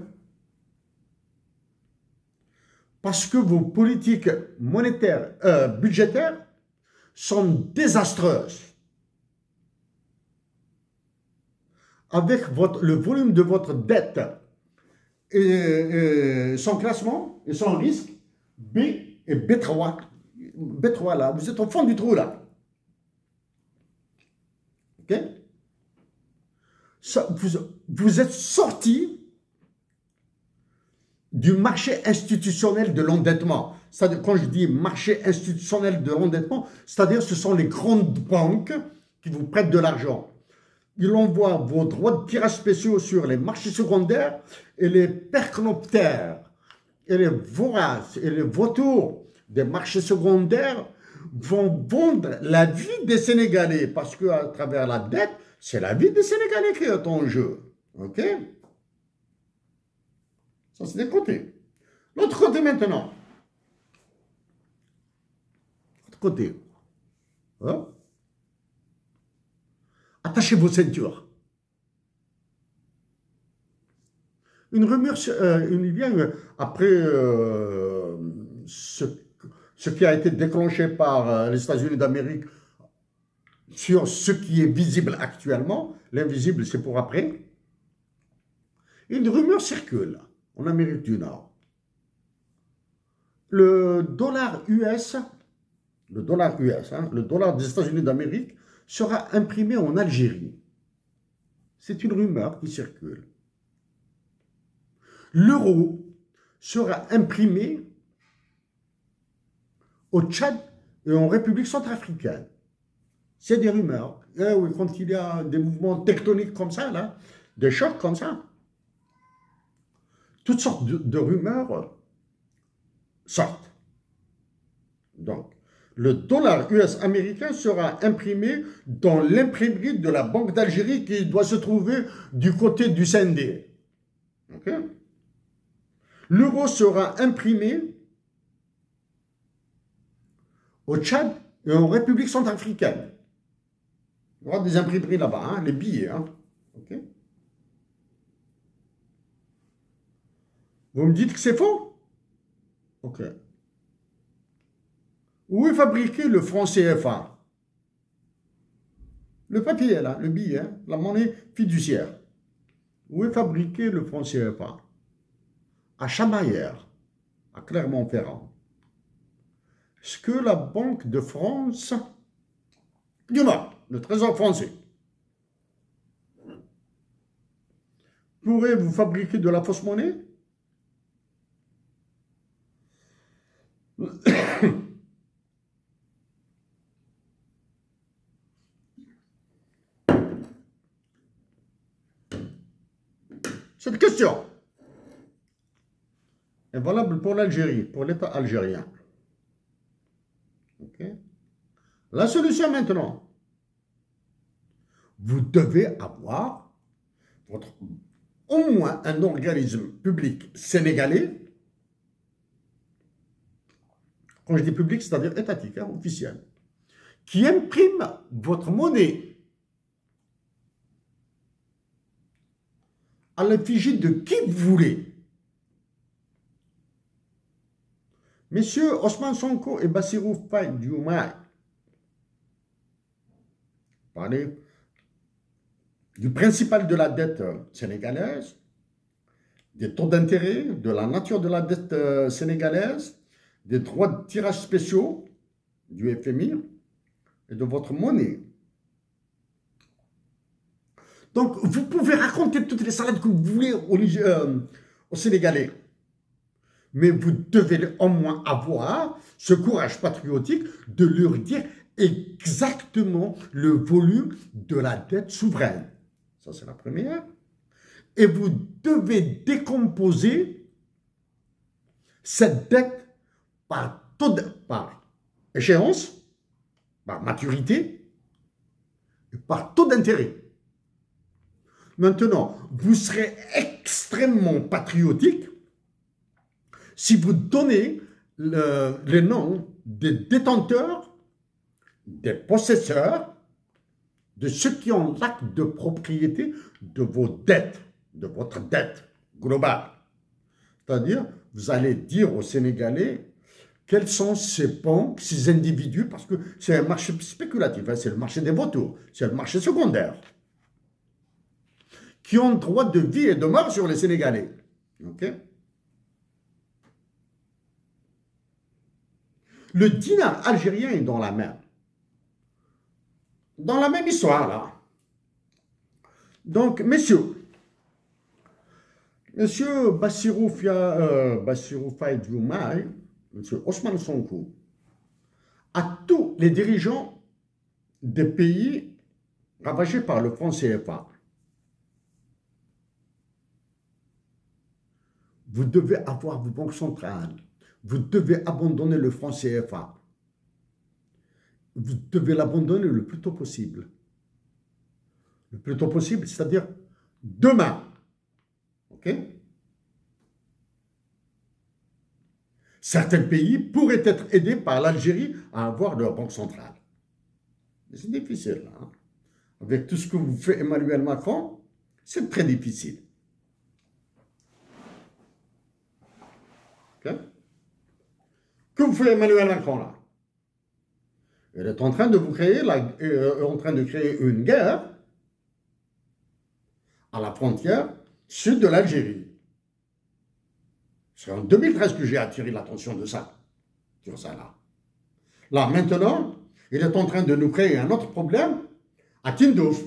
Parce que vos politiques monétaires, budgétaires sont désastreuses. Avec le volume de votre dette et son classement et son risque, B et B3. B3 là, vous êtes au fond du trou là. Ok? Vous êtes sorti du marché institutionnel de l'endettement. Quand je dis marché institutionnel de l'endettement, c'est-à-dire ce sont les grandes banques qui vous prêtent de l'argent. Ils envoient vos droits de tirage spéciaux sur les marchés secondaires et les percnoptères et les voraces et les vautours des marchés secondaires vont vendre la vie des Sénégalais parce qu'à travers la dette, c'est la vie des Sénégalais qui est en jeu. Ok? Ça, c'est d'un côté. L'autre côté maintenant. L'autre côté. Hein? Attachez vos ceintures. Une rumeur, après ce qui a été déclenché par les États-Unis d'Amérique sur ce qui est visible actuellement, l'invisible c'est pour après, une rumeur circule en Amérique du Nord. Le dollar US le dollar US, hein, le dollar des États-Unis d'Amérique, sera imprimé en Algérie. C'est une rumeur qui circule. L'euro sera imprimé au Tchad et en République centrafricaine. C'est des rumeurs. Eh oui, quand il y a des mouvements tectoniques comme ça, là, des chocs comme ça, toutes sortes de rumeurs sortent. Donc, le dollar US américain sera imprimé dans l'imprimerie de la Banque d'Algérie qui doit se trouver du côté du Sendé. Okay? L'euro sera imprimé au Tchad et en République centrafricaine. Il y aura des imprimeries là-bas, hein, les billets. Hein. Okay? Vous me dites que c'est faux? Ok. Où est fabriqué le franc CFA? Le papier, là, le billet, hein, la monnaie fiduciaire. Où est fabriqué le franc CFA? À Chamaillère, à Clermont-Ferrand. Est-ce que la Banque de France, du Nord, le Trésor français, pourrait vous fabriquer de la fausse monnaie? Cette question est valable pour l'Algérie, pour l'État algérien. Okay. La solution maintenant, vous devez avoir au moins un organisme public sénégalais. Quand je dis public, c'est-à-dire étatique, hein, officiel, qui imprime votre monnaie à l'effigie de qui vous voulez. Messieurs Ousmane Sonko et Bassirou Faye Diomaye, parlez du principal de la dette sénégalaise, des taux d'intérêt, de la nature de la dette sénégalaise, des droits de tirage spéciaux du FMI et de votre monnaie. Donc, vous pouvez raconter toutes les salades que vous voulez aux Sénégalais. Mais vous devez au moins avoir ce courage patriotique de leur dire exactement le volume de la dette souveraine. Ça, c'est la première. Et vous devez décomposer cette dette par échéance, par maturité et par taux d'intérêt. Maintenant, vous serez extrêmement patriotique si vous donnez les noms des détenteurs, des possesseurs, de ceux qui ont l'acte de propriété de vos dettes, de votre dette globale. C'est-à-dire, vous allez dire aux Sénégalais quels sont ces banques, ces individus, parce que c'est un marché spéculatif, hein, c'est le marché des vautours, c'est le marché secondaire, qui ont droit de vie et de mort sur les Sénégalais. Okay? Le dinar algérien est dans la même. Dans la même histoire, là. Donc, messieurs, Bassirou Faye Diomaye, monsieur Ousmane Sonko, à tous les dirigeants des pays ravagés par le franc CFA, vous devez avoir vos banques centrales. Vous devez abandonner le franc CFA. Vous devez l'abandonner le plus tôt possible. Le plus tôt possible, c'est-à-dire demain. OK? Certains pays pourraient être aidés par l'Algérie à avoir leur banque centrale. Mais c'est difficile. Hein? Avec tout ce que vous fait Emmanuel Macron, c'est très difficile. OK? Que vous fait Emmanuel Macron là? Il est en train de vous créer, une guerre à la frontière sud de l'Algérie. C'est en 2013 que j'ai attiré l'attention de ça, sur ça là. Là, maintenant, il est en train de nous créer un autre problème à Tindouf.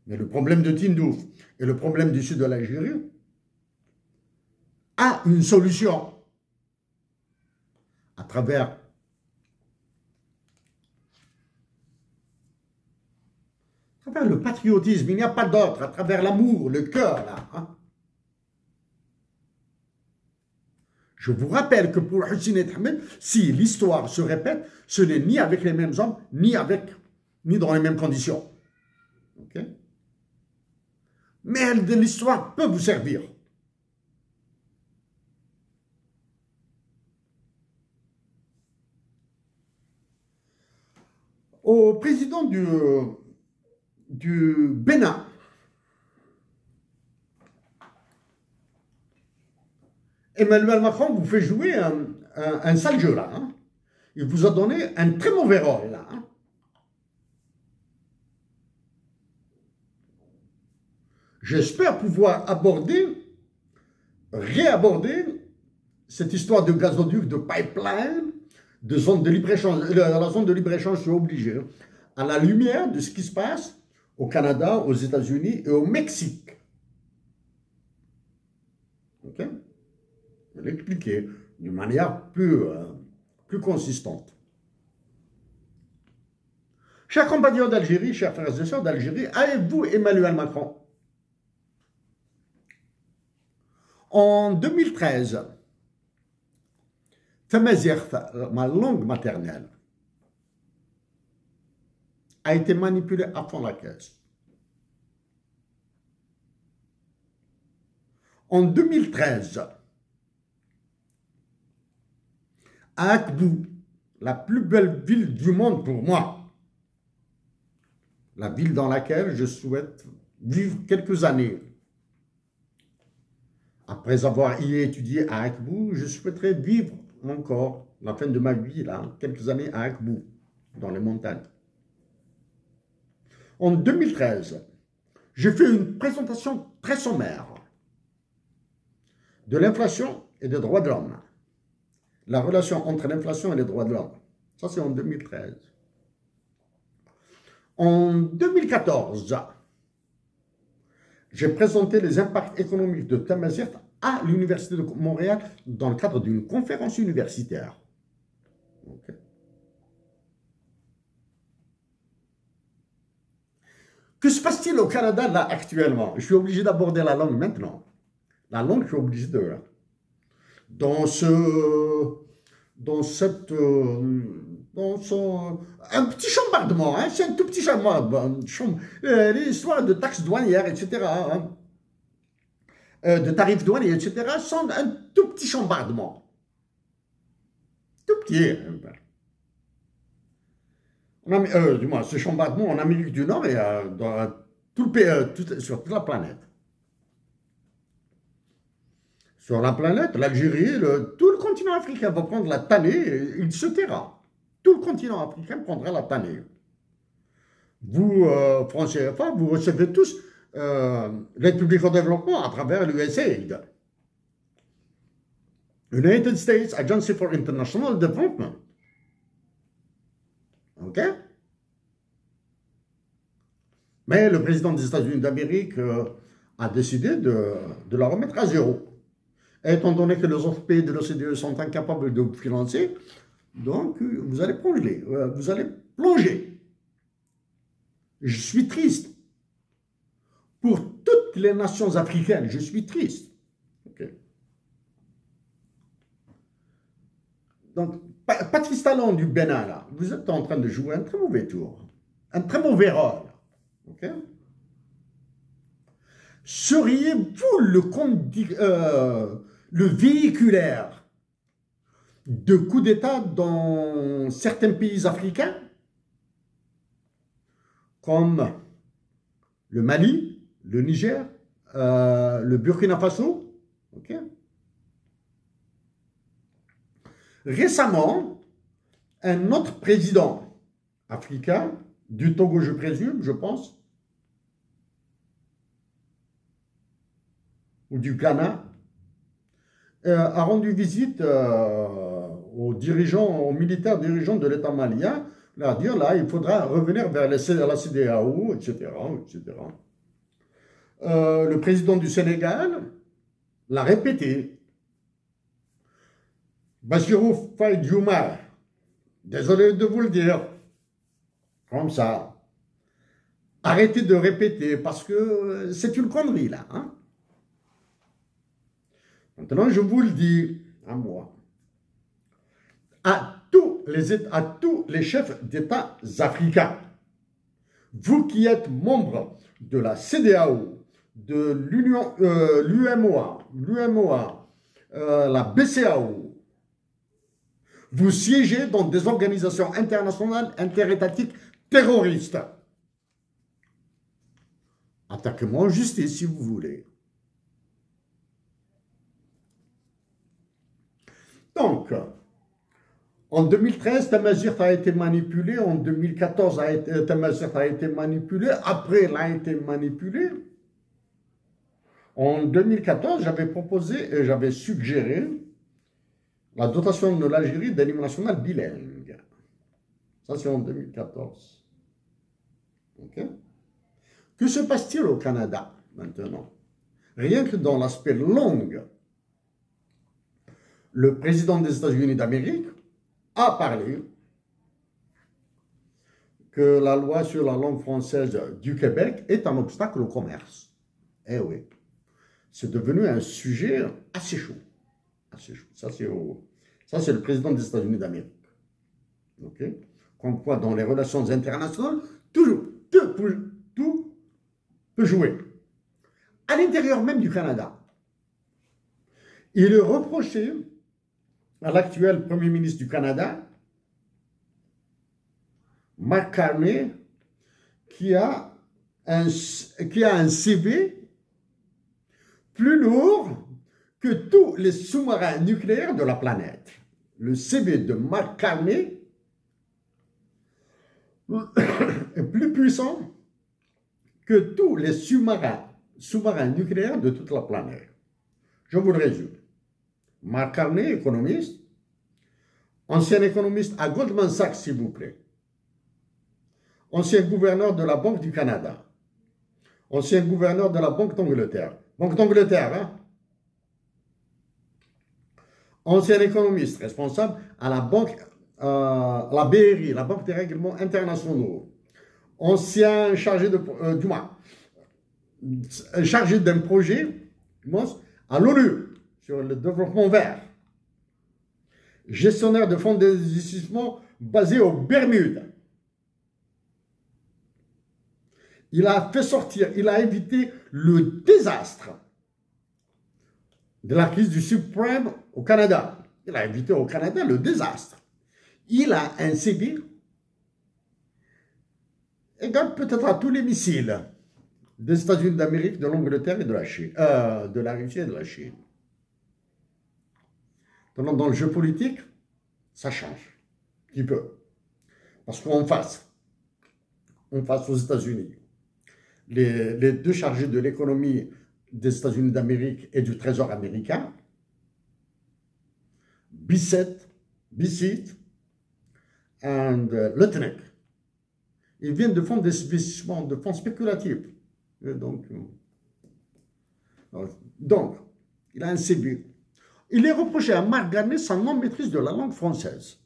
Mais le problème de Tindouf et le problème du sud de l'Algérie a une solution à travers le patriotisme. Il n'y a pas d'autre, à travers l'amour, le cœur, là. Hein. Je vous rappelle que pour Hussein et Ahmed, si l'histoire se répète, ce n'est ni avec les mêmes hommes, ni dans les mêmes conditions. Okay? Mais l'histoire peut vous servir. Au président du Bénin, Emmanuel Macron vous fait jouer un sale jeu là. Hein. Il vous a donné un très mauvais rôle là. Hein. J'espère pouvoir réaborder cette histoire de gazoduc, de pipeline, de zone de libre-échange. La zone de libre-échange, je suis obligé. À la lumière de ce qui se passe au Canada, aux États-Unis et au Mexique. Ok? Je vais l'expliquer d'une manière plus consistante. Chers compagnons d'Algérie, chers frères et sœurs d'Algérie, avez-vous Emmanuel Macron? En 2013, Tamazight, ma langue maternelle, a été manipulée à fond la caisse. En 2013, à Akbou, la plus belle ville du monde pour moi, la ville dans laquelle je souhaite vivre quelques années. Après avoir y étudié à Akbou, je souhaiterais vivre encore la fin de ma vie, là, quelques années à Akbou, dans les montagnes. En 2013, j'ai fait une présentation très sommaire de l'inflation et des droits de l'homme. La relation entre l'inflation et les droits de l'homme. Ça, c'est en 2013. En 2014, j'ai présenté les impacts économiques de Tamazight à l'Université de Montréal dans le cadre d'une conférence universitaire. Okay. Que se passe-t-il au Canada là actuellement? Je suis obligé d'aborder la langue maintenant. La langue, je suis obligé de... un petit chambardement, hein, c'est un tout petit chambardement, l'histoire de taxes douanières, etc., hein, de tarifs douaniers, etc., sont un tout petit chambardement. Tout petit. Du moins, ce chambardement en Amérique du Nord et dans tout le pays, sur toute la planète. Sur la planète, l'Algérie, tout le continent africain va prendre la tannée et il se taira. Tout le continent africain prendra la tannée. Vous, Français, enfin, vous recevez tous l'aide publique au développement à travers l'USAID. United States Agency for International Development. OK? Mais le président des États-Unis d'Amérique a décidé de la remettre à zéro. Étant donné que les autres pays de l'OCDE sont incapables de vous financer, donc vous allez plonger. Je suis triste. Pour toutes les nations africaines, je suis triste. Okay. Donc, Patrice Talon du Bénin, là, vous êtes en train de jouer un très mauvais tour, un très mauvais rôle. Okay? Seriez-vous le véhiculaire de coups d'État dans certains pays africains, comme le Mali, le Niger, le Burkina Faso? Okay. Récemment, un autre président africain, du Togo je présume, je pense, ou du Ghana, a rendu visite aux dirigeants, aux militaires dirigeants de l'État malien, leur dire là, il faudra revenir vers la CEDEAO, etc., etc. Le président du Sénégal l'a répété. Bassirou Faye Diomaye, désolé de vous le dire, comme ça, arrêtez de répéter parce que c'est une connerie là. Hein? Maintenant, je vous le dis à moi, à tous les chefs d'État africains, vous qui êtes membres de la CEDEAO, de l'UMOA, la BCAO, vous siégez dans des organisations internationales interétatiques terroristes. Attaquez-moi en justice si vous voulez. Donc, en 2013, Tamazight a été manipulé. En 2014, Tamazight a été manipulé. Après, il a été manipulé. En 2014, j'avais proposé et j'avais suggéré la dotation de l'Algérie d'un hymne national bilingue. Ça, c'est en 2014. OK? Que se passe-t-il au Canada maintenant? Rien que dans l'aspect langue, le président des États-Unis d'Amérique a parlé que la loi sur la langue française du Québec est un obstacle au commerce. Eh oui, c'est devenu un sujet assez chaud. Assez chaud. Ça, c'est le président des États-Unis d'Amérique. OK? Comme quoi, dans les relations internationales, tout peut jouer. À l'intérieur même du Canada, il est reproché à l'actuel Premier ministre du Canada, Mark Carney, qui a un CV plus lourd que tous les sous-marins nucléaires de la planète. Le CV de Mark Carney est plus puissant que tous les sous-marins nucléaires de toute la planète. Je vous le résume. Mark Carney, économiste, ancien économiste à Goldman Sachs, s'il vous plaît, ancien gouverneur de la Banque du Canada, ancien gouverneur de la Banque d'Angleterre, hein? Ancien économiste responsable à la Banque, la BRI, la Banque des règlements internationaux, ancien chargé chargé d'un projet à l'ONU sur le développement vert, gestionnaire de fonds d'investissement basé aux Bermudes. Il a fait sortir, il a évité le désastre de la crise du subprime au Canada. Il a évité au Canada le désastre. Il a un CV égal peut-être à tous les missiles des États-Unis d'Amérique, de l'Angleterre et de la Chine, de la Russie et de la Chine. Dans le jeu politique, ça change un petit peu. Parce qu'en face aux États-Unis, les deux chargés de l'économie des États-Unis d'Amérique et du Trésor américain, Bissett et Lutnick, ils viennent de fonds d'investissement, de fonds spéculatifs. Et donc, il a un CV. Il est reproché à Mark Carney sa non-maîtrise de la langue française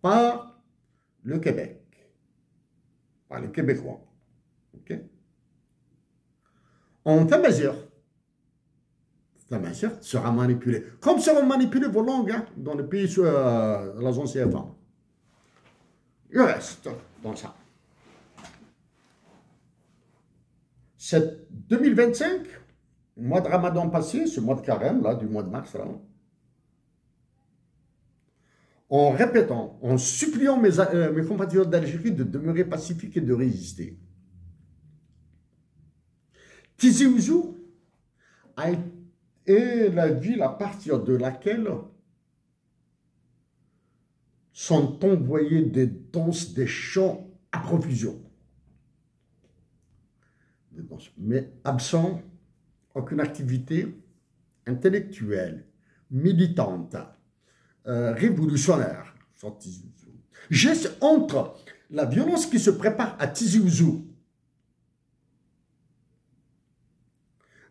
par le Québec, par les Québécois. Okay? En Tamazight sera manipulé, comme seront manipulées vos langues hein, dans les pays de la zone CFA. Il reste dans ça. C'est 2025, mois de Ramadan passé, ce mois de carême, là, du mois de mars, là, en répétant, en suppliant mes compatriotes d'Algérie de demeurer pacifiques et de résister. Tizi Ouzou est la ville à partir de laquelle sont envoyés des danses, des chants à profusion. Mais absent aucune activité intellectuelle, militante, révolutionnaire, geste entre la violence qui se prépare à Tizi Ouzou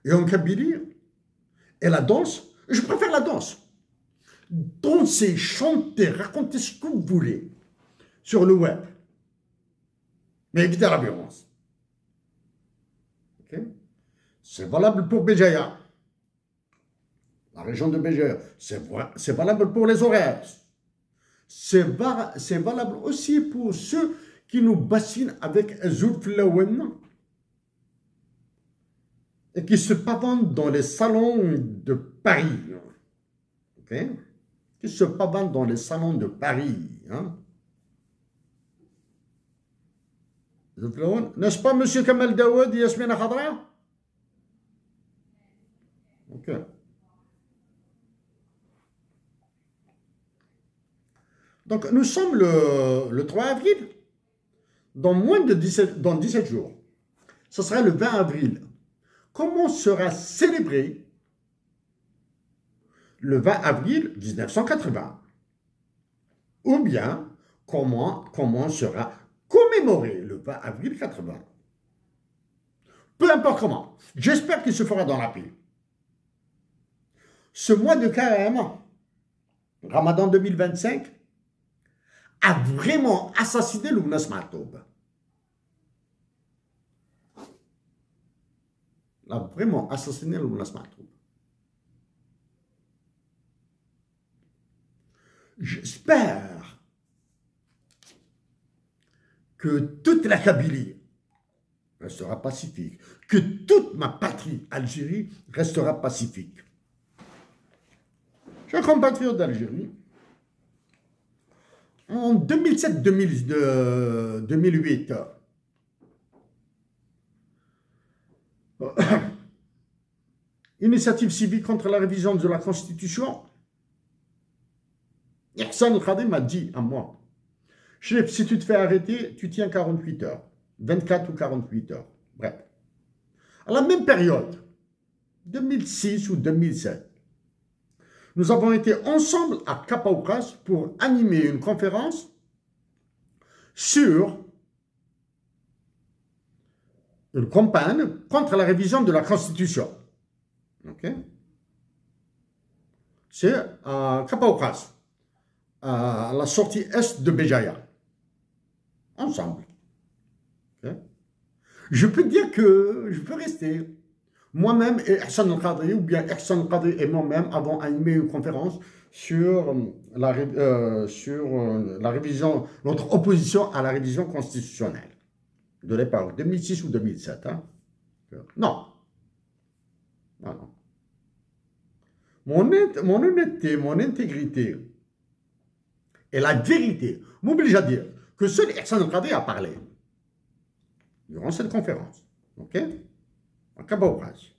et en Kabylie, et la danse, je préfère la danse. Danser, chanter, raconter ce que vous voulez sur le web, mais évitez la violence. Okay? C'est valable pour Béjaïa, la région de Béjaïa. C'est valable pour les horaires. C'est valable aussi pour ceux qui nous bassinent avec Zulflawen et qui se pavanent dans les salons de Paris. Okay? Qui se pavanent dans les salons de Paris. Hein? N'est-ce pas, M. Kamal Daoud et Yasmina Khadra? Ok. Donc, nous sommes le 3 avril, dans 17 jours. Ce sera le 20 avril. Comment sera célébré le 20 avril 1980? Ou bien, comment sera commémoré le 20 avril 80? Peu importe comment. J'espère qu'il se fera dans la paix. Ce mois de carême, Ramadan 2025, a vraiment assassiné Lounas Matoub. A vraiment assassiné Lounas Matoub. J'espère que toute la Kabylie restera pacifique, que toute ma patrie, Algérie, restera pacifique. Chers compatriotes d'Algérie, en 2007-2008, initiative civique contre la révision de la Constitution, Ihsan El-Khadi m'a dit à moi, Chef, si tu te fais arrêter, tu tiens 48 heures, 24 ou 48 heures, bref. À la même période, 2006 ou 2007, nous avons été ensemble à Kapaoukas pour animer une conférence sur une campagne contre la révision de la Constitution. Okay? C'est à Kapaoukas, à la sortie est de Béjaïa. Ensemble. Okay? Je peux dire que je peux rester. Moi-même et Ihsan El-Khadri, ou bien Ihsan El-Khadri et moi-même avons animé une conférence sur la révision, notre opposition à la révision constitutionnelle de l'époque, 2006 ou 2007. Hein? Non. Non, non. Mon honnêteté, mon intégrité et la vérité m'obligent à dire que seul Ihsan El-Khadri a parlé durant cette conférence. Ok? À Kabaoukas.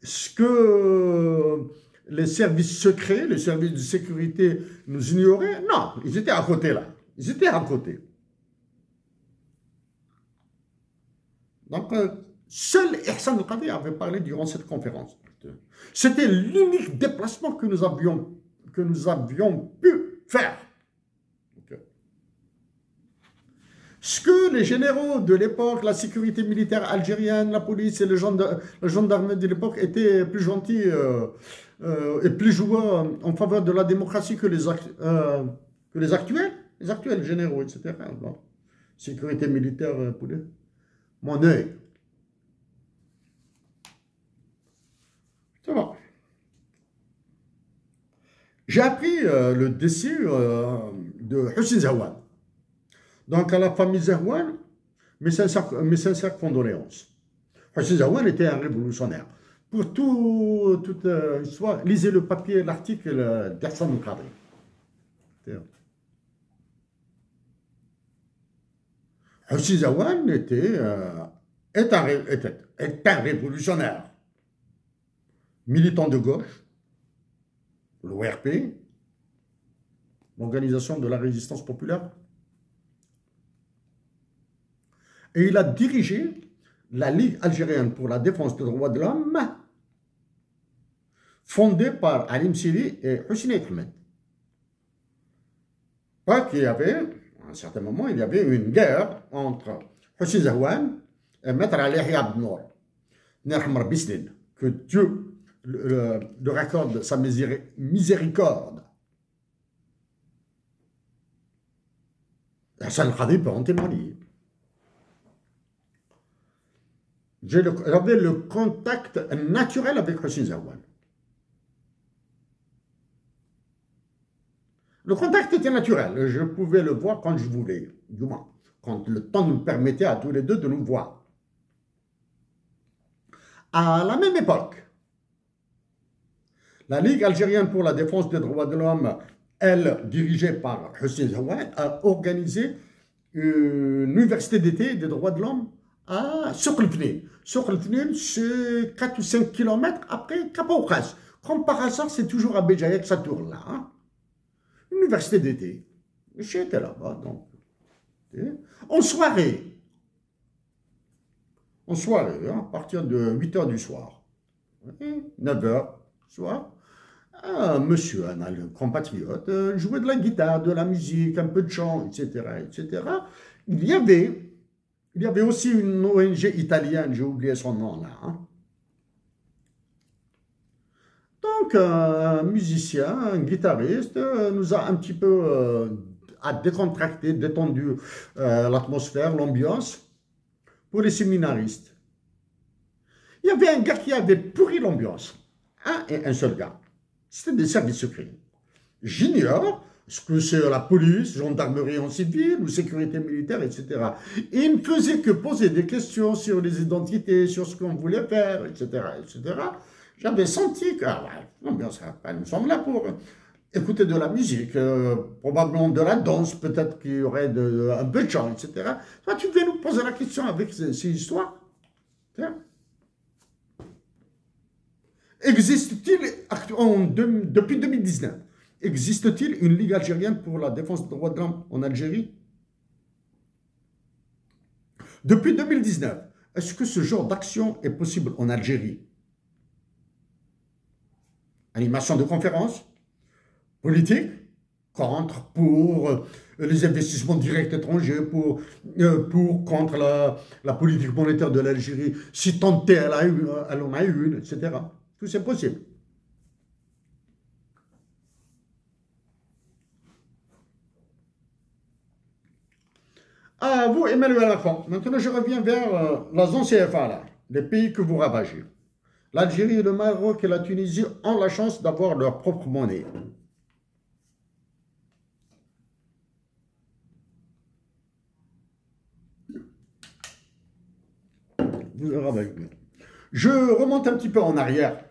Est-ce que les services secrets, les services de sécurité nous ignoraient? Non, ils étaient à côté là. Ils étaient à côté. Donc, seul Ihsan El-Khadri avait parlé durant cette conférence. C'était l'unique déplacement que nous avions pu faire. Ce que les généraux de l'époque, la sécurité militaire algérienne, la police et le gendarme de l'époque étaient plus gentils et plus joueurs en faveur de la démocratie que les actuels généraux, etc. Bon. Sécurité militaire, police. Mon œil. Ça va. J'ai appris le décès de Hussein Zaouane. Donc, à la famille Zaouane, mes sincères condoléances. Hussein Zaouane était un révolutionnaire. Pour toute histoire, lisez le papier, l'article d'Ihsan El-Khadri. Hussein Zaouane est un révolutionnaire. Militant de gauche, l'ORP, l'Organisation de la Résistance Populaire. Et il a dirigé la Ligue algérienne pour la défense des droits de l'homme fondée par Alim Siri et Hussein Ahmed. Pas qu'il y avait, à un certain moment, il y avait une guerre entre Hussein Zahwan et Maître Ali Abd Nour, que Dieu leur accorde sa miséricorde. Hassan Khadi peut en témoigner. J'avais le contact naturel avec Hussein Zahwan. Le contact était naturel. Je pouvais le voir quand je voulais, du moins, quand le temps nous permettait à tous les deux de nous voir. À la même époque, la Ligue algérienne pour la défense des droits de l'homme, elle, dirigée par Hussein Zahwan, a organisé une université d'été des droits de l'homme à Souk el-Fnine. Souk el-Fnine, c'est 4 ou 5 kilomètres après Cap Ouqas. Comme par hasard, c'est toujours à Béjaïa que ça tourne là. Hein? Université d'été. J'étais là-bas, donc. En soirée, hein, à partir de 8 h du soir, 9 h du soir, monsieur, un compatriote, jouait de la guitare, de la musique, un peu de chant, etc., etc. Il y avait aussi une ONG italienne, j'ai oublié son nom là. Hein. Donc, un musicien, un guitariste, nous a un petit peu décontracté, détendu l'atmosphère, l'ambiance pour les séminaristes. Il y avait un gars qui avait pourri l'ambiance. Un seul gars. C'était des services secrets. J'ignore ce que c'est la police, gendarmerie en civil ou sécurité militaire, etc. Et il ne faisait que poser des questions sur les identités, sur ce qu'on voulait faire, etc., etc. J'avais senti que l'ambiance, nous sommes là pour écouter de la musique, probablement de la danse, peut-être qu'il y aurait un peu de chant, etc. Toi, tu devais nous poser la question avec ces histoires. Existe-t-il, depuis 2019, existe-t-il une Ligue algérienne pour la défense des droits de l'homme en Algérie? Depuis 2019, est-ce que ce genre d'action est possible en Algérie? Animation de conférences, politique, contre, pour les investissements directs étrangers, contre la politique monétaire de l'Algérie, si tant est elle en a une, etc. Tout c'est possible. À vous, Emmanuel Macron. Maintenant, je reviens vers la zone CFA, là, les pays que vous ravagez. L'Algérie, le Maroc et la Tunisie ont la chance d'avoir leur propre monnaie. Je remonte un petit peu en arrière.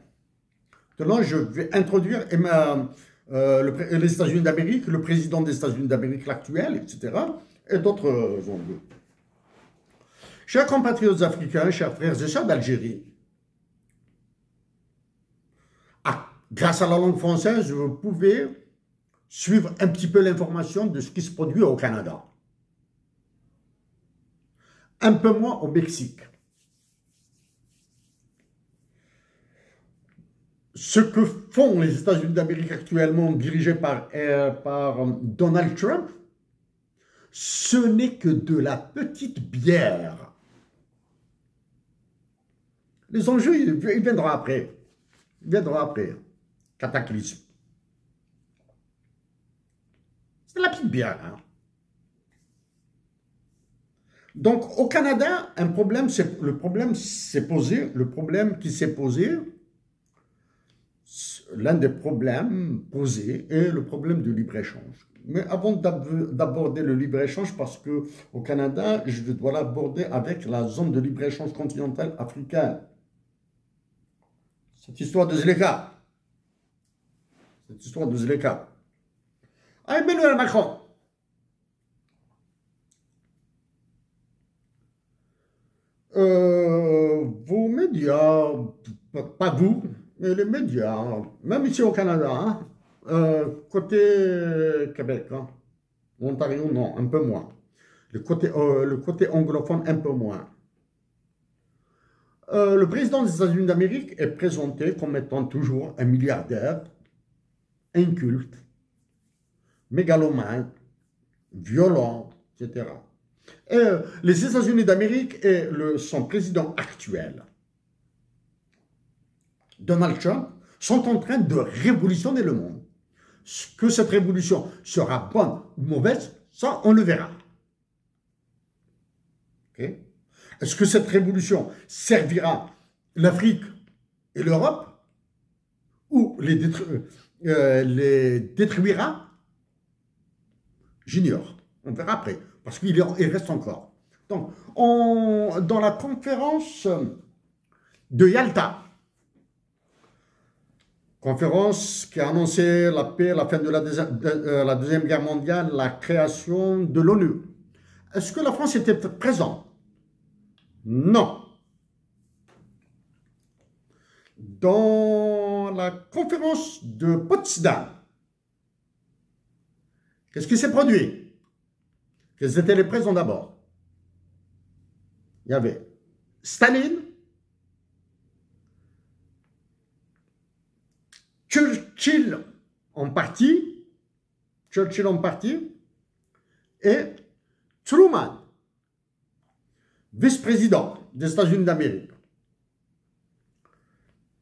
Maintenant, je vais introduire les États-Unis d'Amérique, le président des États-Unis d'Amérique, l'actuel, etc., et d'autres enjeux. Chers compatriotes africains, chers frères et sœurs d'Algérie, grâce à la langue française, vous pouvez suivre un petit peu l'information de ce qui se produit au Canada. Un peu moins au Mexique. Ce que font les États-Unis d'Amérique actuellement, dirigés par Donald Trump, ce n'est que de la petite bière. Les enjeux, ils viendront après. Ils viendront après. Cataclysme. C'est de la petite bière. Hein. Donc, au Canada, le problème qui s'est posé, l'un des problèmes posés est le problème du libre-échange. Mais avant d'aborder le libre-échange, parce qu'au Canada, je dois l'aborder avec la zone de libre-échange continentale africaine. Cette histoire de Zleka. Emmanuel Macron. Vos médias, pas vous, mais les médias, même ici au Canada, hein, côté Québec, hein, Ontario, non, un peu moins. Le côté anglophone, un peu moins. le président des États-Unis d'Amérique est présenté comme étant toujours un milliardaire, inculte, mégalomane, violent, etc. Et les États-Unis d'Amérique et son président actuel, Donald Trump, sont en train de révolutionner le monde. Que cette révolution sera bonne ou mauvaise, ça, on le verra. Okay? Est-ce que cette révolution servira l'Afrique et l'Europe ou les détruira? J'ignore. On verra après, parce qu'il reste encore. Donc, dans la conférence de Yalta, conférence qui a annoncé la paix, la fin de la Deuxième Guerre mondiale, la création de l'ONU. Est-ce que la France était présente? Non. Dans la conférence de Potsdam, qu'est-ce qui s'est produit? Quels étaient les présents d'abord? Il y avait Staline, Churchill en partie, et Truman, vice-président des États-Unis d'Amérique,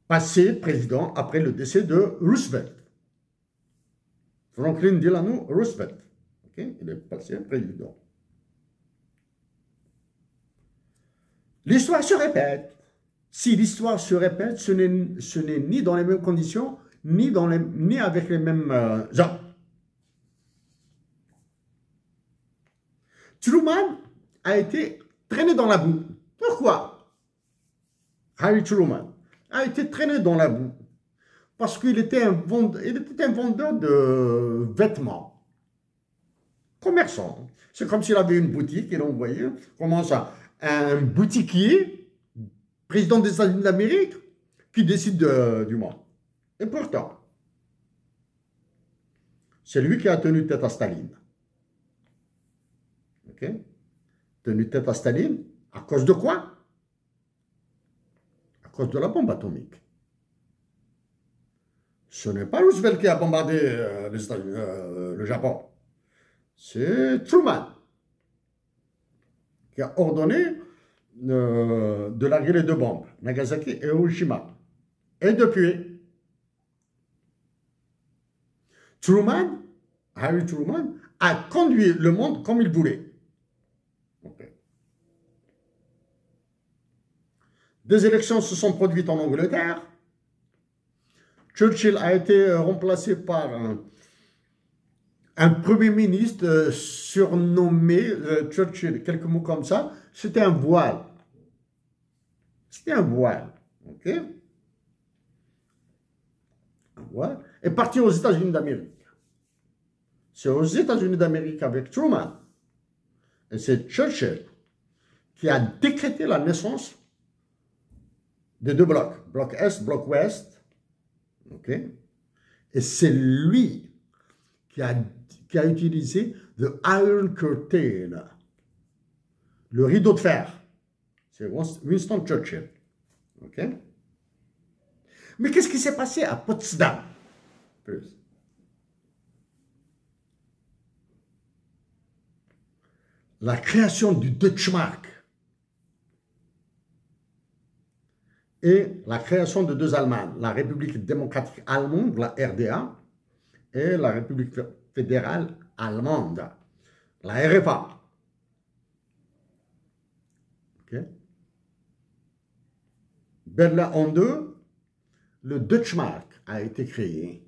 passé président après le décès de Roosevelt. Franklin Delano Roosevelt. Okay? Il est passé président. L'histoire se répète. Si l'histoire se répète, ce n'est ni dans les mêmes conditions, ni avec les mêmes gens. Truman a été traîné dans la boue. Pourquoi? Harry Truman a été traîné dans la boue parce qu'il était un vendeur de vêtements, commerçant. C'est comme s'il avait une boutique, et donc, vous voyez, comment ça, un boutiquier, président des États-Unis d'Amérique, qui décide du monde. Et pourtant, c'est lui qui a tenu tête à Staline. Ok? Tenu tête à Staline, à cause de quoi? À cause de la bombe atomique. Ce n'est pas Roosevelt qui a bombardé le Japon. C'est Truman qui a ordonné de larguer les deux bombes, Nagasaki et Hiroshima. Et depuis, Harry Truman, a conduit le monde comme il voulait. Okay. Des élections se sont produites en Angleterre. Churchill a été remplacé par un premier ministre surnommé Churchill, quelques mots comme ça. C'était un voile. C'était un voile. Ok? Un voile. Et parti aux États-Unis d'Amérique. C'est aux États-Unis d'Amérique avec Truman. Et c'est Churchill qui a décrété la naissance des deux blocs. Bloc Est, bloc Ouest. Ok? Et c'est lui qui a utilisé the Iron Curtain, le rideau de fer. C'est Winston Churchill. Ok? Mais qu'est-ce qui s'est passé à Potsdam? La création du Deutschmark et la création de deux Allemagnes, la République démocratique allemande, la RDA, et la République fédérale allemande, la RFA. Okay. Berlin en deux, le Deutschmark a été créé,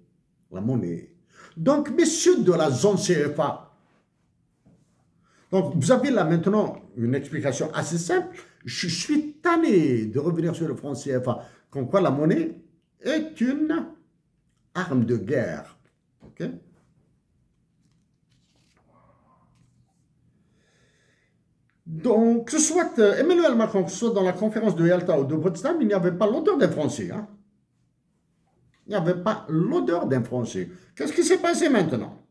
la monnaie. Donc, messieurs de la zone CFA, donc vous avez là maintenant une explication assez simple. Je suis tanné de revenir sur le franc CFA, comme quoi la monnaie est une arme de guerre. Okay? Donc, que ce soit Emmanuel Macron, que ce soit dans la conférence de Yalta ou de Potsdam, il n'y avait pas l'odeur d'un Français. Hein? Il n'y avait pas l'odeur d'un Français. Qu'est-ce qui s'est passé maintenant?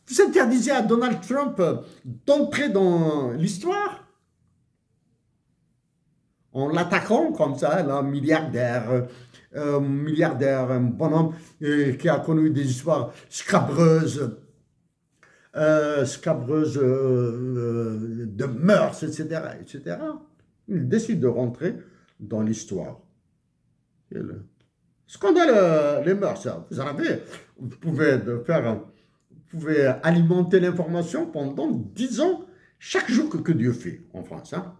Vous interdisez à Donald Trump d'entrer dans l'histoire? en l'attaquant comme ça, là, milliardaire, un bonhomme qui a connu des histoires scabreuses, de mœurs, etc., etc. Il décide de rentrer dans l'histoire. Scandale, les mœurs, ça. Vous en avez, vous pouvez alimenter l'information pendant 10 ans, chaque jour que Dieu fait en France. Hein.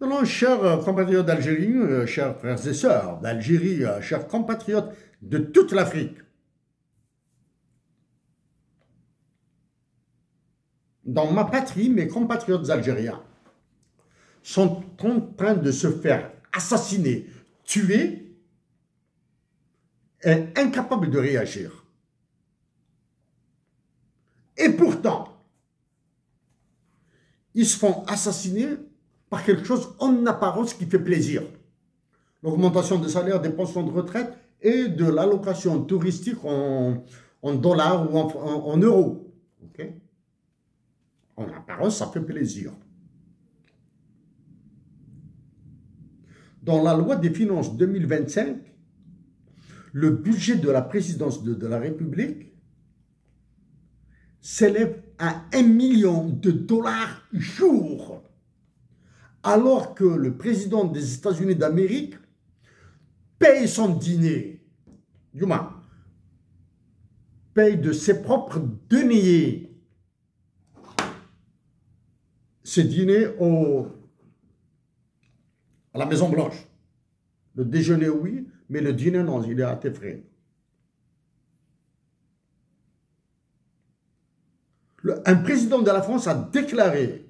Alors, chers compatriotes d'Algérie, chers frères et sœurs d'Algérie, chers compatriotes de toute l'Afrique, dans ma patrie, mes compatriotes algériens sont en train de se faire assassiner, tuer, et incapables de réagir. Et pourtant, ils se font assassiner par quelque chose en apparence qui fait plaisir. L'augmentation des salaires, des pensions de retraite et de l'allocation touristique en dollars ou en euros. Okay? En apparence, ça fait plaisir. Dans la loi des finances 2025, le budget de la présidence de la République s'élève à 1 million de dollars jour, alors que le président des États-Unis d'Amérique paye son dîner, paye de ses propres deniers ses dîners à la Maison Blanche. Le déjeuner, oui, mais le dîner, non, il est à tes frais. Un président de la France a déclaré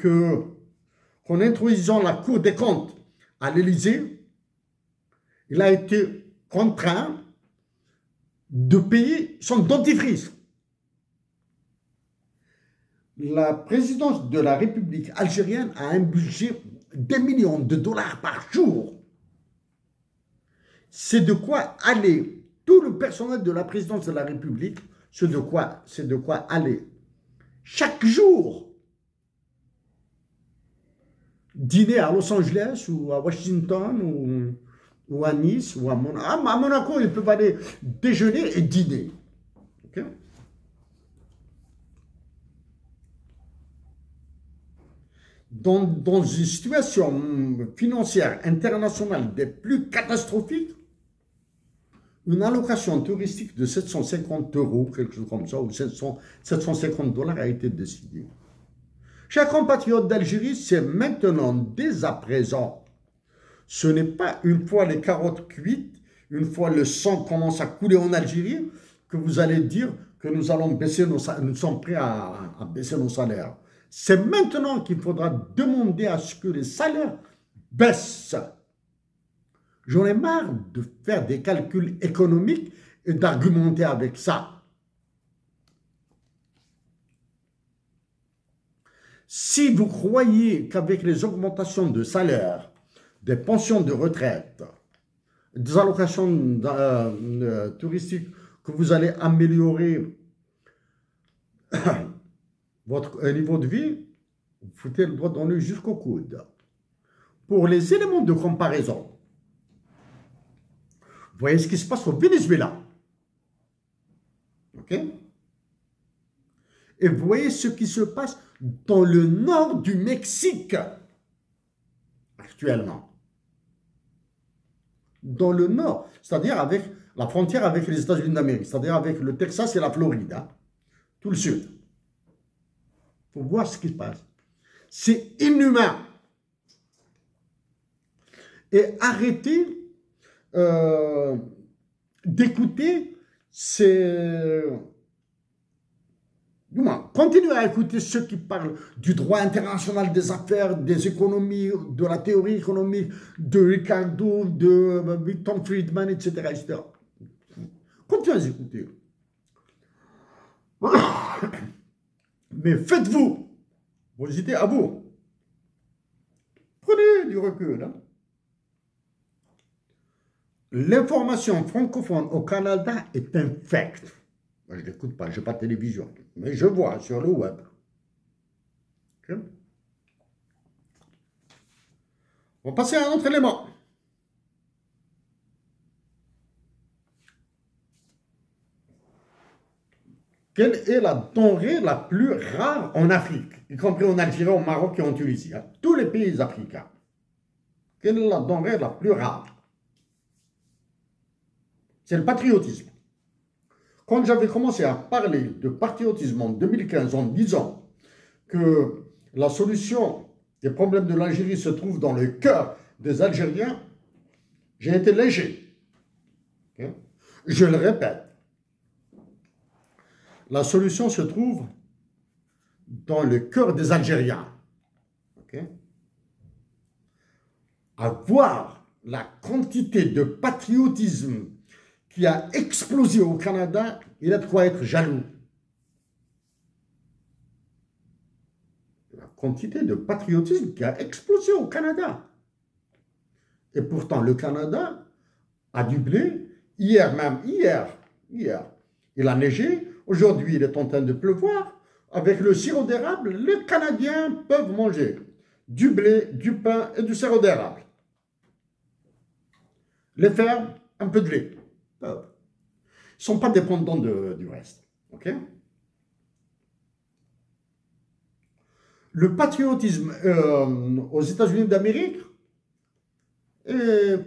qu'en introduisant la Cour des comptes à l'Élysée, il a été contraint de payer son dentifrice. La présidence de la République algérienne a un budget d'1 million de dollars par jour. C'est de quoi aller. Tout le personnel de la présidence de la République, c'est de quoi aller. Chaque jour, dîner à Los Angeles ou à Washington ou à Nice ou à Monaco. À Monaco, ils peuvent aller déjeuner et dîner. Okay? Dans une situation financière internationale des plus catastrophiques, une allocation touristique de 750 €, quelque chose comme ça, ou 750 $ a été décidée. Chers compatriotes d'Algérie, c'est maintenant, dès à présent. Ce n'est pas une fois les carottes cuites, une fois le sang commence à couler en Algérie, que vous allez dire que nous allons baisser nous sommes prêts à baisser nos salaires. C'est maintenant qu'il faudra demander à ce que les salaires baissent. J'en ai marre de faire des calculs économiques et d'argumenter avec ça. Si vous croyez qu'avec les augmentations de salaire, des pensions de retraite, des allocations touristiques, que vous allez améliorer votre niveau de vie, vous foutez le doigt dans l'œil jusqu'au coude. Pour les éléments de comparaison, vous voyez ce qui se passe au Venezuela. OK? Et vous voyez ce qui se passe dans le nord du Mexique, actuellement. Dans le nord, c'est-à-dire avec la frontière avec les États-Unis d'Amérique, c'est-à-dire avec le Texas et la Floride, hein, tout le sud. Il faut voir ce qui se passe. C'est inhumain. Et arrêtez d'écouter ces... Continuez à écouter ceux qui parlent du droit international des affaires, des économies, de la théorie économique, de Ricardo, de Milton Friedman, etc., etc. Continuez à les écouter. Mais faites-vous vos idées à vous. Prenez du recul. Hein. L'information francophone au Canada est infecte. Moi, je ne l'écoute pas, je n'ai pas de télévision. Mais je vois sur le web. Ok. On va passer à un autre élément. Quelle est la denrée la plus rare en Afrique, y compris en Algérie, au Maroc et en Tunisie, hein, tous les pays africains? Quelle est la denrée la plus rare? C'est le patriotisme. Quand j'avais commencé à parler de patriotisme en 2015 en disant que la solution des problèmes de l'Algérie se trouve dans le cœur des Algériens, j'ai été léger. Okay? Je le répète. La solution se trouve dans le cœur des Algériens. Okay? Avoir la quantité de patriotisme qui a explosé au Canada, il a de quoi être jaloux. La quantité de patriotisme qui a explosé au Canada. Et pourtant, le Canada a du blé. Hier, il a neigé. Aujourd'hui, il est en train de pleuvoir. Avec le sirop d'érable, les Canadiens peuvent manger du blé, du pain et du sirop d'érable. Les fermes, un peu de lait. Ils ne sont pas dépendants du reste. Okay? Le patriotisme aux États-Unis d'Amérique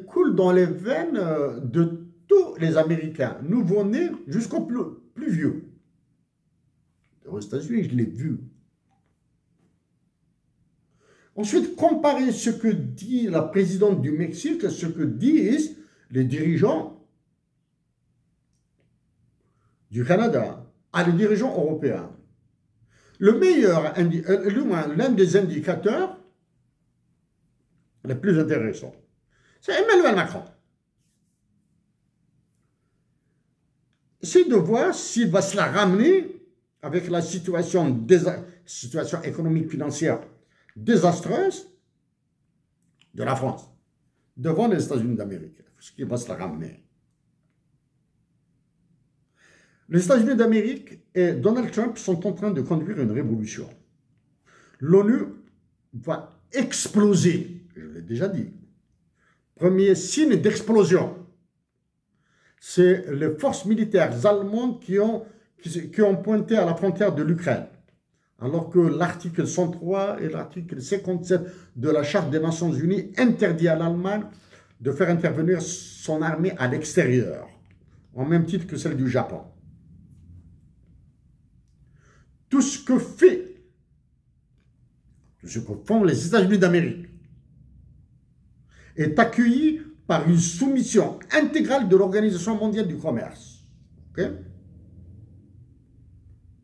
coule dans les veines de tous les Américains, nouveau-nés jusqu'aux plus vieux. Aux États-Unis, je l'ai vu. Ensuite, comparez ce que dit la présidente du Mexique et ce que disent les dirigeants du Canada à les dirigeants européens. Le meilleur, l'un des indicateurs les plus intéressants, c'est Emmanuel Macron. C'est de voir s'il va se la ramener avec la situation économique financière désastreuse de la France devant les États-Unis d'Amérique. Ce qui va se la ramener. Les États-Unis d'Amérique et Donald Trump sont en train de conduire une révolution. L'ONU va exploser, je l'ai déjà dit. Premier signe d'explosion, c'est les forces militaires allemandes qui ont pointé à la frontière de l'Ukraine. Alors que l'article 103 et l'article 57 de la Charte des Nations Unies interdit à l'Allemagne de faire intervenir son armée à l'extérieur, en même titre que celle du Japon. Tout ce que font les États-Unis d'Amérique est accueilli par une soumission intégrale de l'Organisation mondiale du commerce. Okay?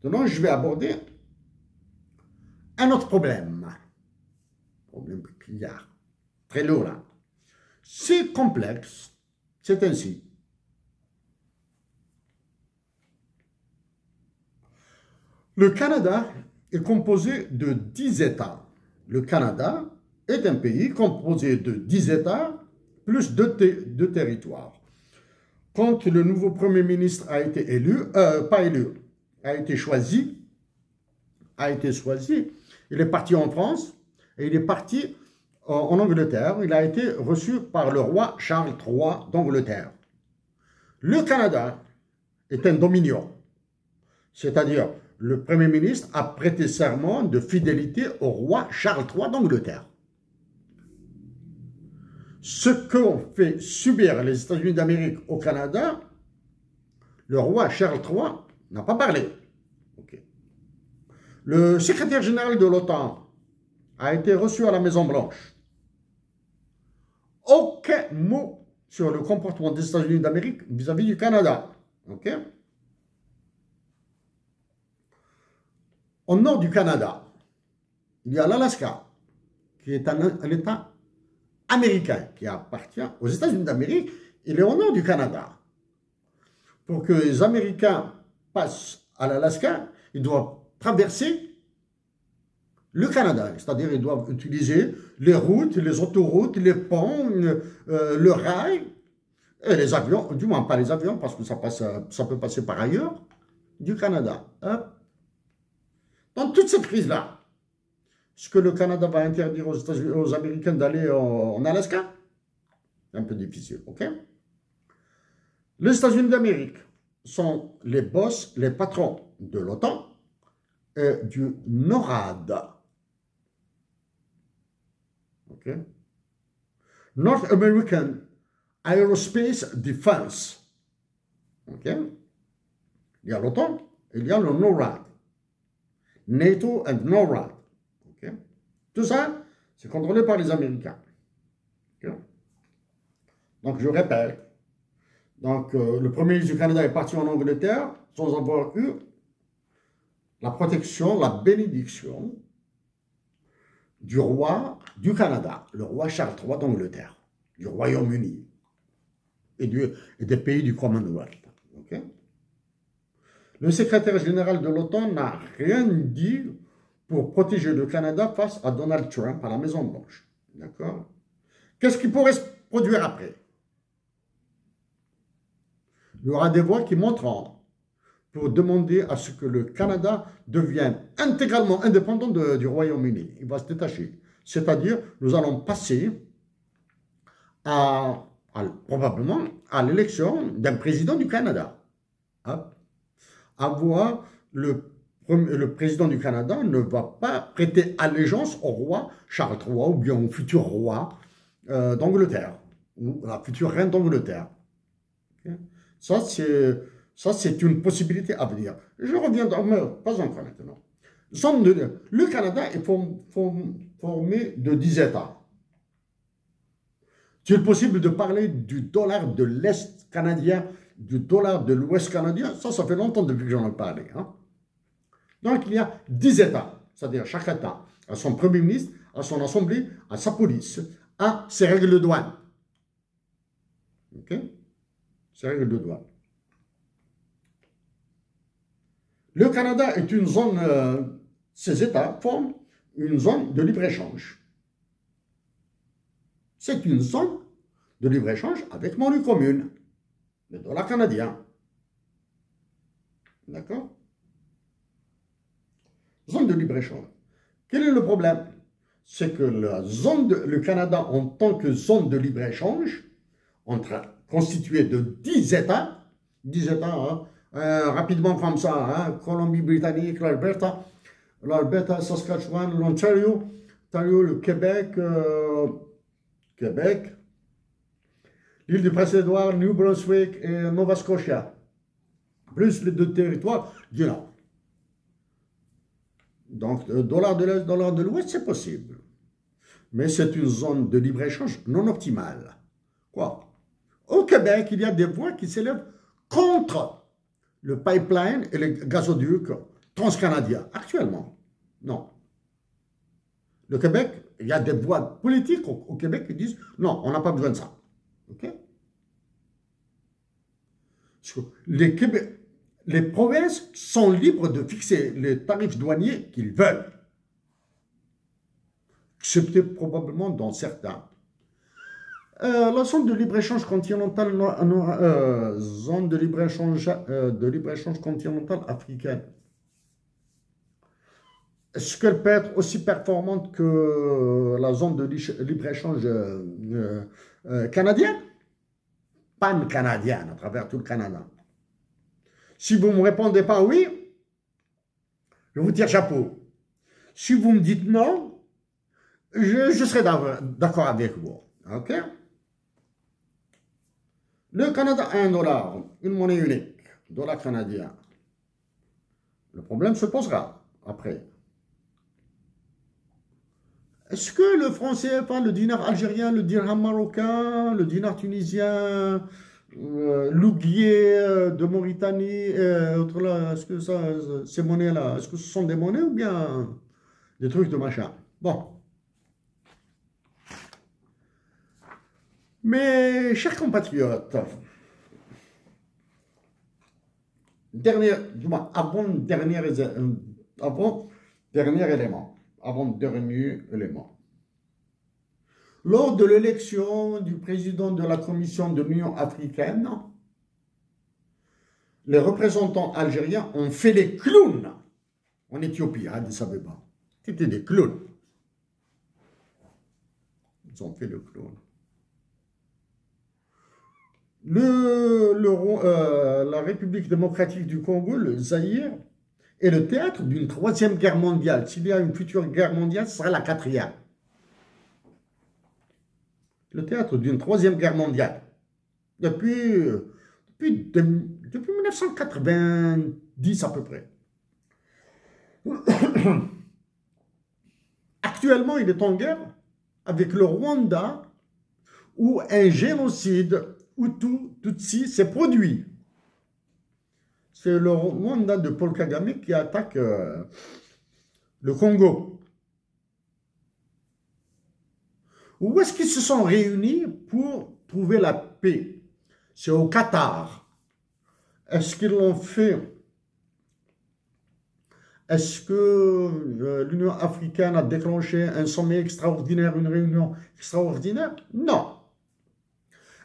Maintenant, je vais aborder un autre problème qu'il y a, très lourd là. C'est complexe, c'est ainsi. Le Canada est composé de 10 États. Le Canada est un pays composé de 10 États plus 2 territoires. Quand le nouveau Premier ministre a été a été choisi, il est parti en France et il est parti en Angleterre. Il a été reçu par le roi Charles III d'Angleterre. Le Canada est un dominion, c'est-à-dire le Premier ministre a prêté serment de fidélité au roi Charles III d'Angleterre. Ce qu'ont fait subir les États-Unis d'Amérique au Canada, le roi Charles III n'a pas parlé. Okay. Le secrétaire général de l'OTAN a été reçu à la Maison-Blanche. Aucun mot sur le comportement des États-Unis d'Amérique vis-à-vis du Canada. Okay? Au nord du Canada, il y a l'Alaska, qui est un État américain qui appartient aux États-Unis d'Amérique. Il est au nord du Canada. Pour que les Américains passent à l'Alaska, ils doivent traverser le Canada. C'est-à-dire ils doivent utiliser les routes, les autoroutes, les ponts, le rail, et les avions, du moins pas les avions, parce que ça peut passer par ailleurs, du Canada. Dans toute cette crise-là, Est-ce que le Canada va interdire aux Américains d'aller en Alaska? C'est un peu difficile, ok? Les États-Unis d'Amérique sont les boss, les patrons de l'OTAN et du NORAD. Ok? North American Aerospace Defense. Ok? Il y a l'OTAN, il y a le NORAD. NATO and NORAD. Ok? Tout ça, c'est contrôlé par les Américains. Ok? Donc, je répète. Donc, le premier ministre du Canada est parti en Angleterre sans avoir eu la protection, la bénédiction du roi du Canada, le roi Charles III d'Angleterre, du Royaume-Uni et des pays du Commonwealth. Okay? Le secrétaire général de l'OTAN n'a rien dit pour protéger le Canada face à Donald Trump à la Maison-Blanche. D'accord? Qu'est-ce qui pourrait se produire après? Il y aura des voix qui monteront pour demander à ce que le Canada devienne intégralement indépendant du Royaume-Uni. Il va se détacher. C'est-à-dire, nous allons passer probablement à l'élection d'un président du Canada. Avoir le président du Canada ne va pas prêter allégeance au roi Charles III ou bien au futur roi d'Angleterre ou la future reine d'Angleterre. Okay? Ça, c'est une possibilité à venir. Je reviens, mais pas encore maintenant. Le Canada est formé de 10 États. C'est possible de parler du dollar de l'Est canadien, du dollar de l'Ouest canadien. Ça fait longtemps depuis que j'en ai parlé. Hein. Donc, il y a 10 États. C'est-à-dire chaque État a son Premier ministre, a son Assemblée, a sa police, a ses règles de douane. OK? Ses règles de douane. Le Canada est une zone, ces États forment une zone de libre-échange. C'est une zone de libre-échange avec monnaie commune, le dollar canadien. D'accord? Zone de libre-échange. Quel est le problème? C'est que le Canada, en tant que zone de libre-échange, constituée de 10 États, hein, rapidement comme ça, hein, Colombie-Britannique, l'Alberta, Saskatchewan, l'Ontario, le Québec, l'île du Prince-Édouard, New Brunswick et Nova Scotia, plus les 2 territoires du Nord. Donc, dollar de l'Est, dollar de l'Ouest, c'est possible. Mais c'est une zone de libre-échange non optimale. Quoi? Au Québec, il y a des voix qui s'élèvent contre le pipeline et les gazoducs transcanadiens. Actuellement, non. Le Québec, il y a des voix politiques au Québec qui disent non, on n'a pas besoin de ça. OK? Les provinces sont libres de fixer les tarifs douaniers qu'ils veulent, excepté probablement dans certains. La zone de libre-échange continentale, zone de libre-échange continentale africaine, est-ce qu'elle peut être aussi performante que la zone de libre-échange canadienne? Pan-canadienne, à travers tout le Canada. Si vous ne me répondez pas oui, je vous tire chapeau. Si vous me dites non, je serai d'accord avec vous. OK? Le Canada a $1, une monnaie unique, dollar canadien. Le problème se posera après. Est-ce que le franc CFA, le dinar algérien, le dirham marocain, le dinar tunisien, l'ouguier de Mauritanie, est-ce que ces monnaies-là, est-ce que ce sont des monnaies ou bien des trucs de machin? Bon. Mes chers compatriotes, avant-dernier élément. Lors de l'élection du président de la Commission de l'Union africaine, les représentants algériens ont fait les clowns en Éthiopie, à Addis Abeba. C'était des clowns. Ils ont fait le clown. La République démocratique du Congo, le Zaïre, est le théâtre d'une troisième guerre mondiale. S'il y a une future guerre mondiale, ce sera la quatrième. Le théâtre d'une troisième guerre mondiale. Depuis 1990 à peu près. Actuellement, il est en guerre avec le Rwanda, où un génocide Hutu-Tutsi s'est produit. C'est le Rwanda de Paul Kagame qui attaque le Congo. Où est-ce qu'ils se sont réunis pour trouver la paix? C'est au Qatar. Est-ce qu'ils l'ont fait? Est-ce que l'Union africaine a déclenché un sommet extraordinaire, une réunion extraordinaire? Non.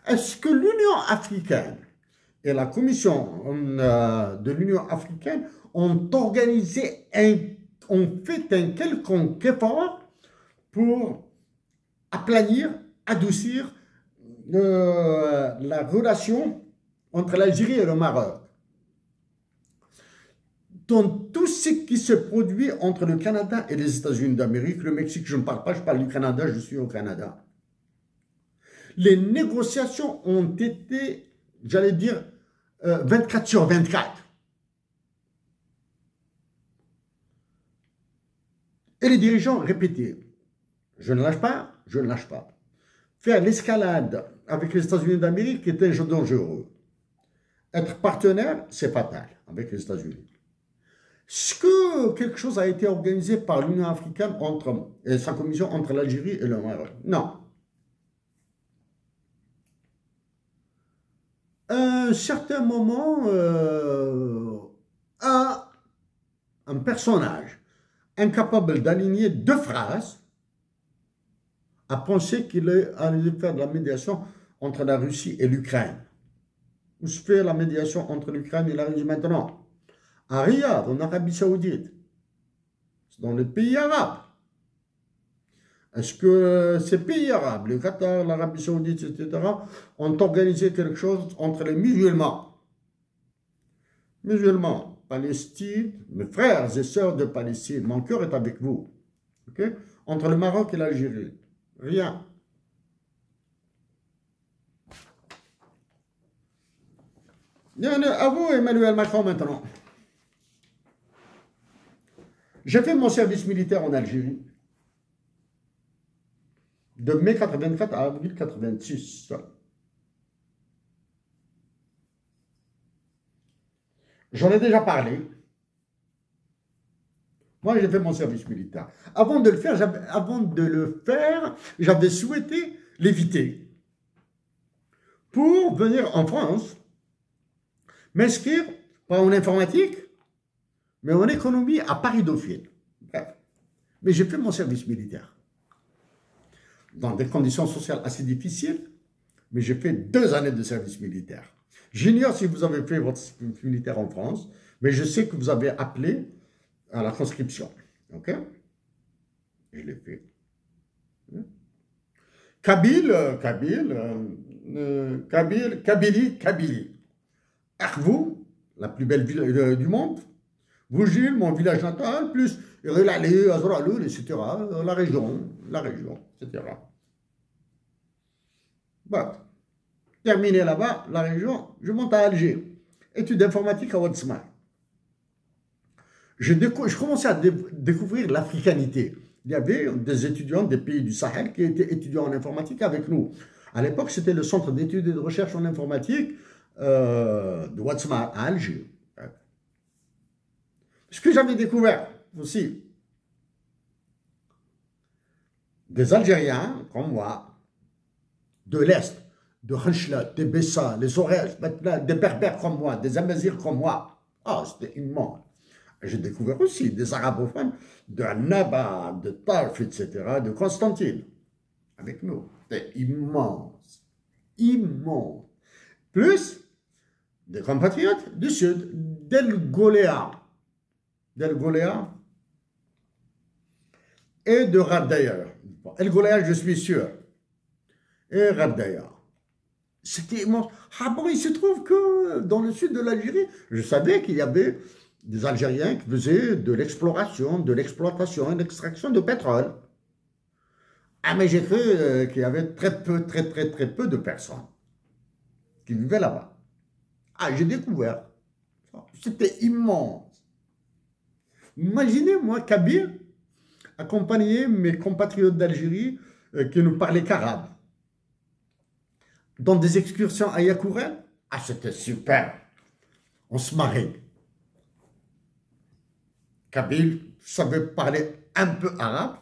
Est-ce que l'Union africaine et la Commission de l'Union africaine ont fait un quelconque effort pour aplanir, adoucir la relation entre l'Algérie et le Maroc? Dans tout ce qui se produit entre le Canada et les États-Unis d'Amérique, le Mexique, je ne parle pas, je parle du Canada, je suis au Canada. Les négociations ont été, j'allais dire, 24 sur 24. Et les dirigeants répétaient, je ne lâche pas, je ne lâche pas. Faire l'escalade avec les États-Unis d'Amérique est un jeu dangereux. Être partenaire, c'est fatal avec les États-Unis. Est-ce que quelque chose a été organisé par l'Union africaine et sa commission entre l'Algérie et le Maroc? Non. À un certain moment, un personnage incapable d'aligner deux phrases a pensé qu'il allait faire de la médiation entre la Russie et l'Ukraine. Où se fait la médiation entre l'Ukraine et la Russie maintenant? À Riyad, en Arabie Saoudite. C'est dans les pays arabes. Est-ce que ces pays arabes, le Qatar, l'Arabie Saoudite, etc., ont organisé quelque chose entre les musulmans? Musulmans, Palestine, mes frères et sœurs de Palestine, mon cœur est avec vous. Okay? Entre le Maroc et l'Algérie. Rien. À vous, Emmanuel Macron, maintenant. J'ai fait mon service militaire en Algérie. De mai 84 à avril 86. J'en ai déjà parlé. Moi, j'ai fait mon service militaire. Avant de le faire, j'avais souhaité l'éviter. Pour venir en France, m'inscrire, pas en informatique, mais en économie à Paris-Dauphine. Bref. Mais j'ai fait mon service militaire. Dans des conditions sociales assez difficiles, mais j'ai fait 2 années de service militaire. J'ignore si vous avez fait votre service militaire en France, mais je sais que vous avez appelé à la conscription. Ok? Je l'ai fait. Kabylie. Arvou, la plus belle ville du monde. Vougil, mon village natal, plus Relale, Azraloul, etc. La région, etc. Bon. Terminé là-bas, la région, je monte à Alger. Études d'informatique à Ouadsma. Je commençais à découvrir l'africanité. Il y avait des étudiants des pays du Sahel qui étaient étudiants en informatique avec nous. À l'époque, c'était le centre d'études et de recherche en informatique de Ouadsma à Alger. Ce que j'avais découvert aussi, des Algériens comme moi, de l'Est, de Renchla, des Bessa, les Oreilles, des Berbères comme moi, des Amazirs comme moi. Ah, c'était immense. J'ai découvert aussi des arabophones de Annaba, de Tarf, etc., de Constantine, avec nous. C'était immense. Immense. Plus des compatriotes du Sud, d'El Goléa et de Rad d'ailleurs. El Goléa, je suis sûr. et Gardaya. C'était immense. Ah bon, il se trouve que dans le sud de l'Algérie, je savais qu'il y avait des Algériens qui faisaient de l'exploration, de l'exploitation et de l'extraction de pétrole. Ah, mais j'ai cru qu'il y avait très peu de personnes qui vivaient là-bas. Ah, j'ai découvert. C'était immense. Imaginez, moi, Kabir, accompagner mes compatriotes d'Algérie qui ne parlaient qu'arabe dans des excursions à Yakouren. Ah, c'était super. On se marrait. Kabir savait parler un peu arabe.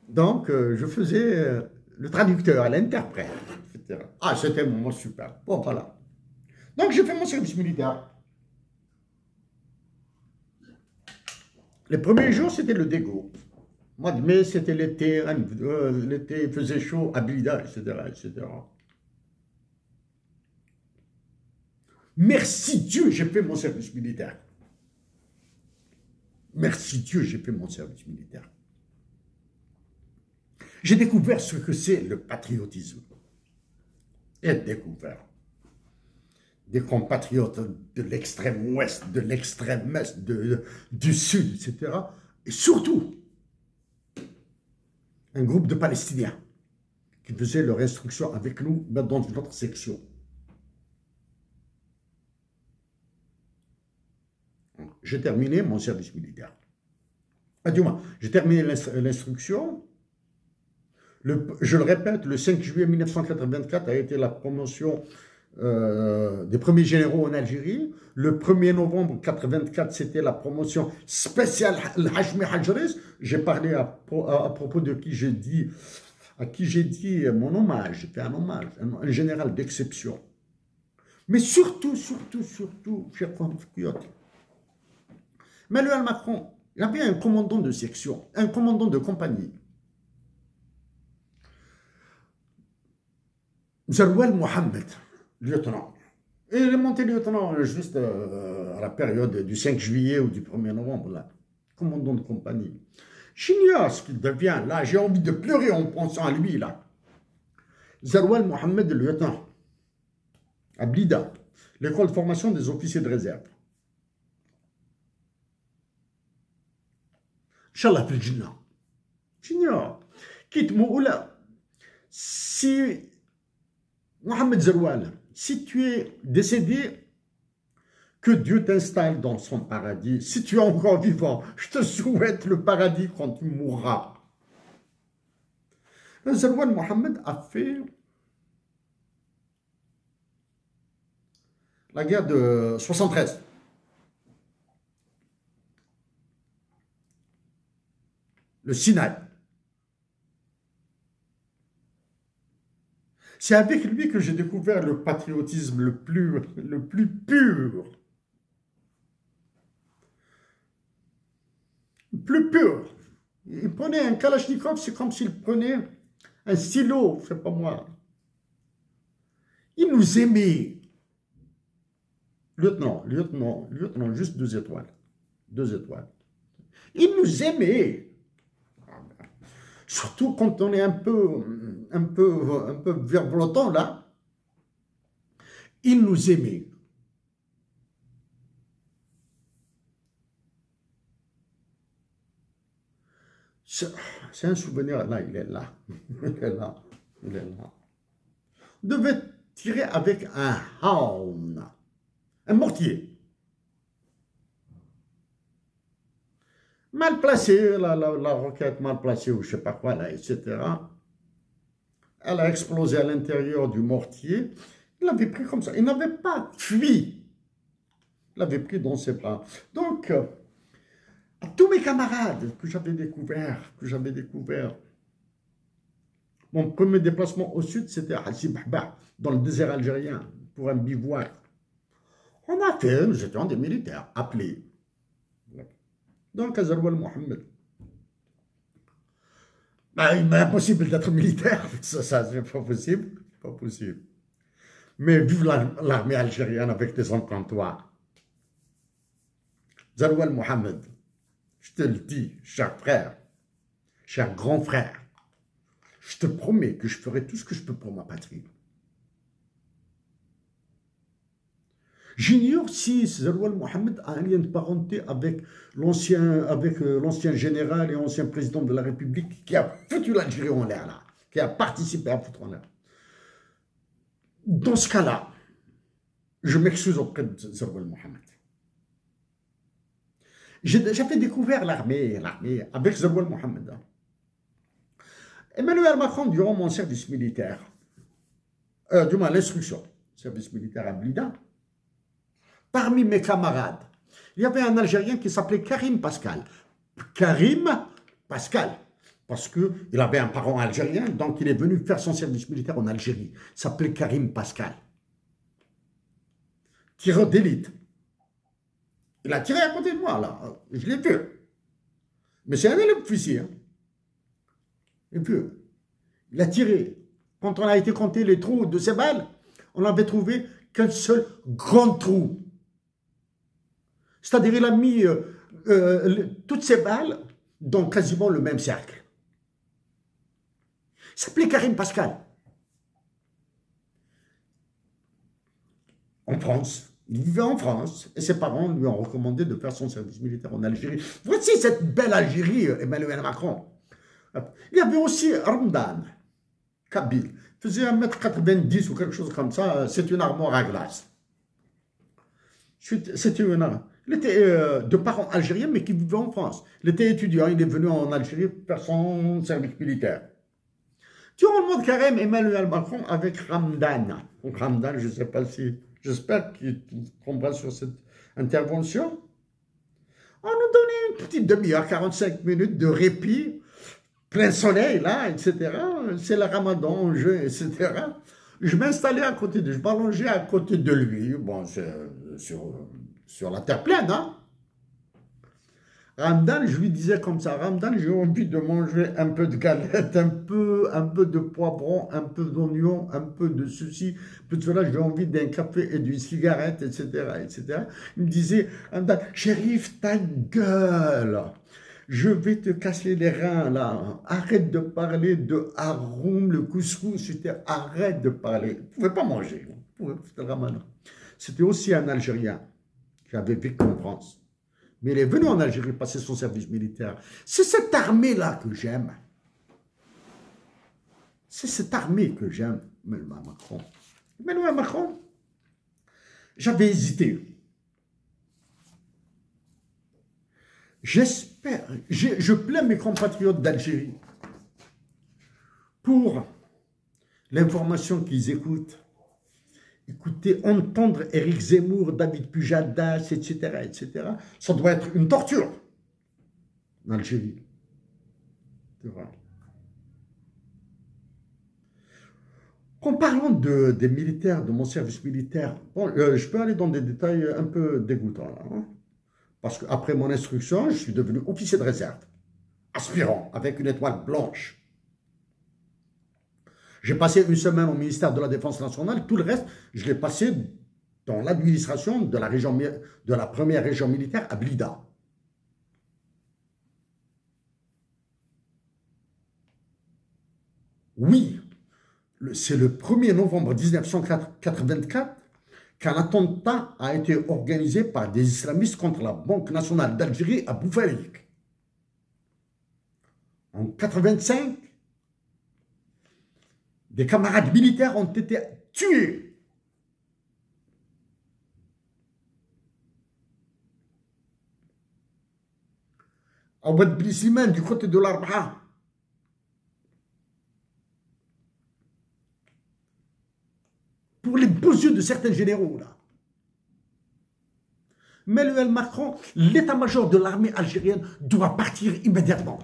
Donc, je faisais le traducteur, l'interprète, etc. Ah, c'était un moment super. Bon, voilà. Donc, j'ai fait mon service militaire. Les premiers jours, c'était le dégoût. Mois de mai, c'était l'été, l'été, il faisait chaud à Blida, etc., etc. Merci Dieu, j'ai fait mon service militaire. Merci Dieu, j'ai fait mon service militaire. J'ai découvert ce que c'est le patriotisme. Et découvert des compatriotes de l'extrême ouest, de l'extrême est, du sud, etc. Et surtout, un groupe de Palestiniens qui faisaient leur instruction avec nous dans une autre section. J'ai terminé mon service militaire. Ah, du moins, j'ai terminé l'instruction. Je le répète, le 5 juillet 1984 a été la promotion des premiers généraux en Algérie. Le 1er novembre 1984, c'était la promotion spéciale Al-Hajmi Hajris. J'ai parlé à propos de qui j'ai dit, mon hommage. C'était un hommage, un général d'exception. Mais surtout, chers compatriotes, Emmanuel Macron, il avait un commandant de section, un commandant de compagnie. Zeroual Mohamed, lieutenant. Et il est monté lieutenant juste à la période du 5 juillet ou du 1er novembre, là. Commandant de compagnie. J'ignore ce qu'il devient, là. J'ai envie de pleurer en pensant à lui, là. Zeroual Mohamed, lieutenant. À Blida, l'école de formation des officiers de réserve. Inch'Allah fil Jannah. J'ignore. Quitte Moula. Si Mohamed Zeroual, si tu es décédé, que Dieu t'installe dans son paradis. Si tu es encore vivant, je te souhaite le paradis quand tu mourras. Zeroual Mohamed a fait la guerre de 73. Le Sinaï. C'est avec lui que j'ai découvert le patriotisme le plus pur. Le plus pur. Il prenait un Kalachnikov, c'est comme s'il prenait un stylo, je sais pas moi. Il nous aimait. Lieutenant, juste 2 étoiles. 2 étoiles. Il nous aimait. Surtout quand on est un peu virevoltant, là. Il nous aimait. C'est un souvenir, là, il est là. Il est là. Il est là. On devait tirer avec un Hawn, un mortier. Mal placé, la roquette mal placée ou je ne sais pas quoi, là, etc. Elle a explosé à l'intérieur du mortier. Il l'avait pris comme ça. Il n'avait pas fui. Il l'avait pris dans ses bras. Donc, à tous mes camarades que j'avais découvert, mon premier déplacement au sud, c'était à Sibahba, dans le désert algérien, pour un bivouac. Nous étions des militaires, appelés. Donc, à Zeroual Mohamed. Ben, il m'est impossible d'être militaire, ça c'est pas possible, pas possible. Mais vive l'armée algérienne avec des hommes comme toi. Zeroual Mohamed, je te le dis, cher frère, cher grand frère, je te promets que je ferai tout ce que je peux pour ma patrie. J'ignore si Zeroual Mohamed a un lien de parenté avec l'ancien général et ancien président de la République qui a foutu l'Algérie en l'air, là, qui a participé à foutre en l'air. Dans ce cas-là, je m'excuse auprès de Zeroual Mohamed. J'avais découvert l'armée avec Zeroual Mohamed. Emmanuel Macron, durant mon service militaire, du moins l'instruction, service militaire à Blida, parmi mes camarades, il y avait un Algérien qui s'appelait Karim Pascal. Karim Pascal, parce qu'il avait un parent algérien, donc il est venu faire son service militaire en Algérie. Il s'appelait Karim Pascal. Tireur d'élite. Il a tiré à côté de moi, là. Je l'ai vu. Mais c'est un élève officier. Hein. Et puis, il a tiré. Quand on a été compter les trous de ses balles, on n'avait trouvé qu'un seul grand trou. C'est-à-dire, il a mis toutes ses balles dans quasiment le même cercle. Il s'appelait Karim Pascal. En France. Il vivait en France et ses parents lui ont recommandé de faire son service militaire en Algérie. Voici cette belle Algérie, Emmanuel Macron. Il y avait aussi Ramdan, Kabyle. Il faisait 1,90 m ou quelque chose comme ça. C'est une armoire à glace. Il était de parents algériens, mais qui vivait en France. Il était étudiant, il est venu en Algérie faire son service militaire. Durant le mois de carême, Emmanuel Macron avec Ramdan. Ramdan, je ne sais pas si... J'espère qu'il tombera sur cette intervention. On nous donnait une petite demi-heure, 45 minutes de répit, plein soleil, là, etc. C'est le ramadan en jeu, etc. Je m'installais à côté de lui, je m'allongeais à côté de lui, bon, sur la terre pleine, hein. Ramdan, je lui disais comme ça, Ramdan, j'ai envie de manger un peu de galette, un peu de poivron, un peu d'oignon, un peu de ceci, un peu de cela, j'ai envie d'un café et d'une cigarette, etc., etc. Il me disait, Ramdan, Chérif, ta gueule, je vais te casser les reins, là, arrête de parler de haroum, le couscous, arrête de parler, vous ne pouvez pas manger, c'était le ramadan. C'était aussi un Algérien qui avait vécu en France. Mais il est venu en Algérie passer son service militaire. C'est cette armée-là que j'aime. C'est cette armée que j'aime, Emmanuel Macron. Emmanuel Macron, j'avais hésité. J'espère, je plains mes compatriotes d'Algérie pour l'information qu'ils écoutent. Écoutez, entendre Éric Zemmour, David Pujadas, etc., ça doit être une torture en Algérie. En parlant des militaires, de mon service militaire, bon, je peux aller dans des détails un peu dégoûtants, là, hein, parce qu'après mon instruction, je suis devenu officier de réserve, aspirant, avec une étoile blanche. J'ai passé une semaine au ministère de la Défense nationale, tout le reste, je l'ai passé dans l'administration de la première région militaire à Blida. Oui, c'est le 1er novembre 1984 qu'un attentat a été organisé par des islamistes contre la Banque nationale d'Algérie à Boufarik. En 1985, des camarades militaires ont été tués. À Ouad Blissimane, du côté de l'Arba'a. Pour les beaux yeux de certains généraux, là. Emmanuel Macron, l'état-major de l'armée algérienne doit partir immédiatement.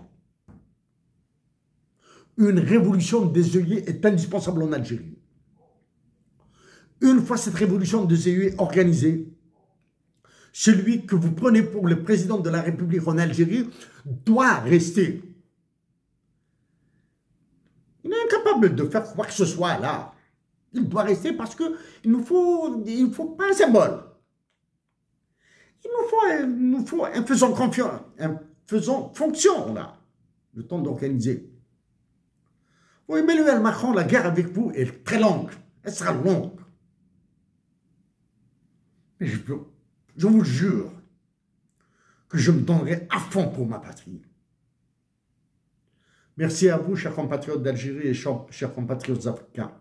Une révolution des œillets est indispensable en Algérie. Une fois cette révolution des œillets organisée, celui que vous prenez pour le président de la République en Algérie doit rester. Il est incapable de faire quoi que ce soit là. Il doit rester parce qu'il nous faut pas un symbole. Il nous faut un faisant confiance, un faisant fonction là, le temps d'organiser. Oui, Emmanuel Macron, la guerre avec vous est très longue. Elle sera longue. Mais je vous jure que je me donnerai à fond pour ma patrie. Merci à vous, chers compatriotes d'Algérie et chers compatriotes africains.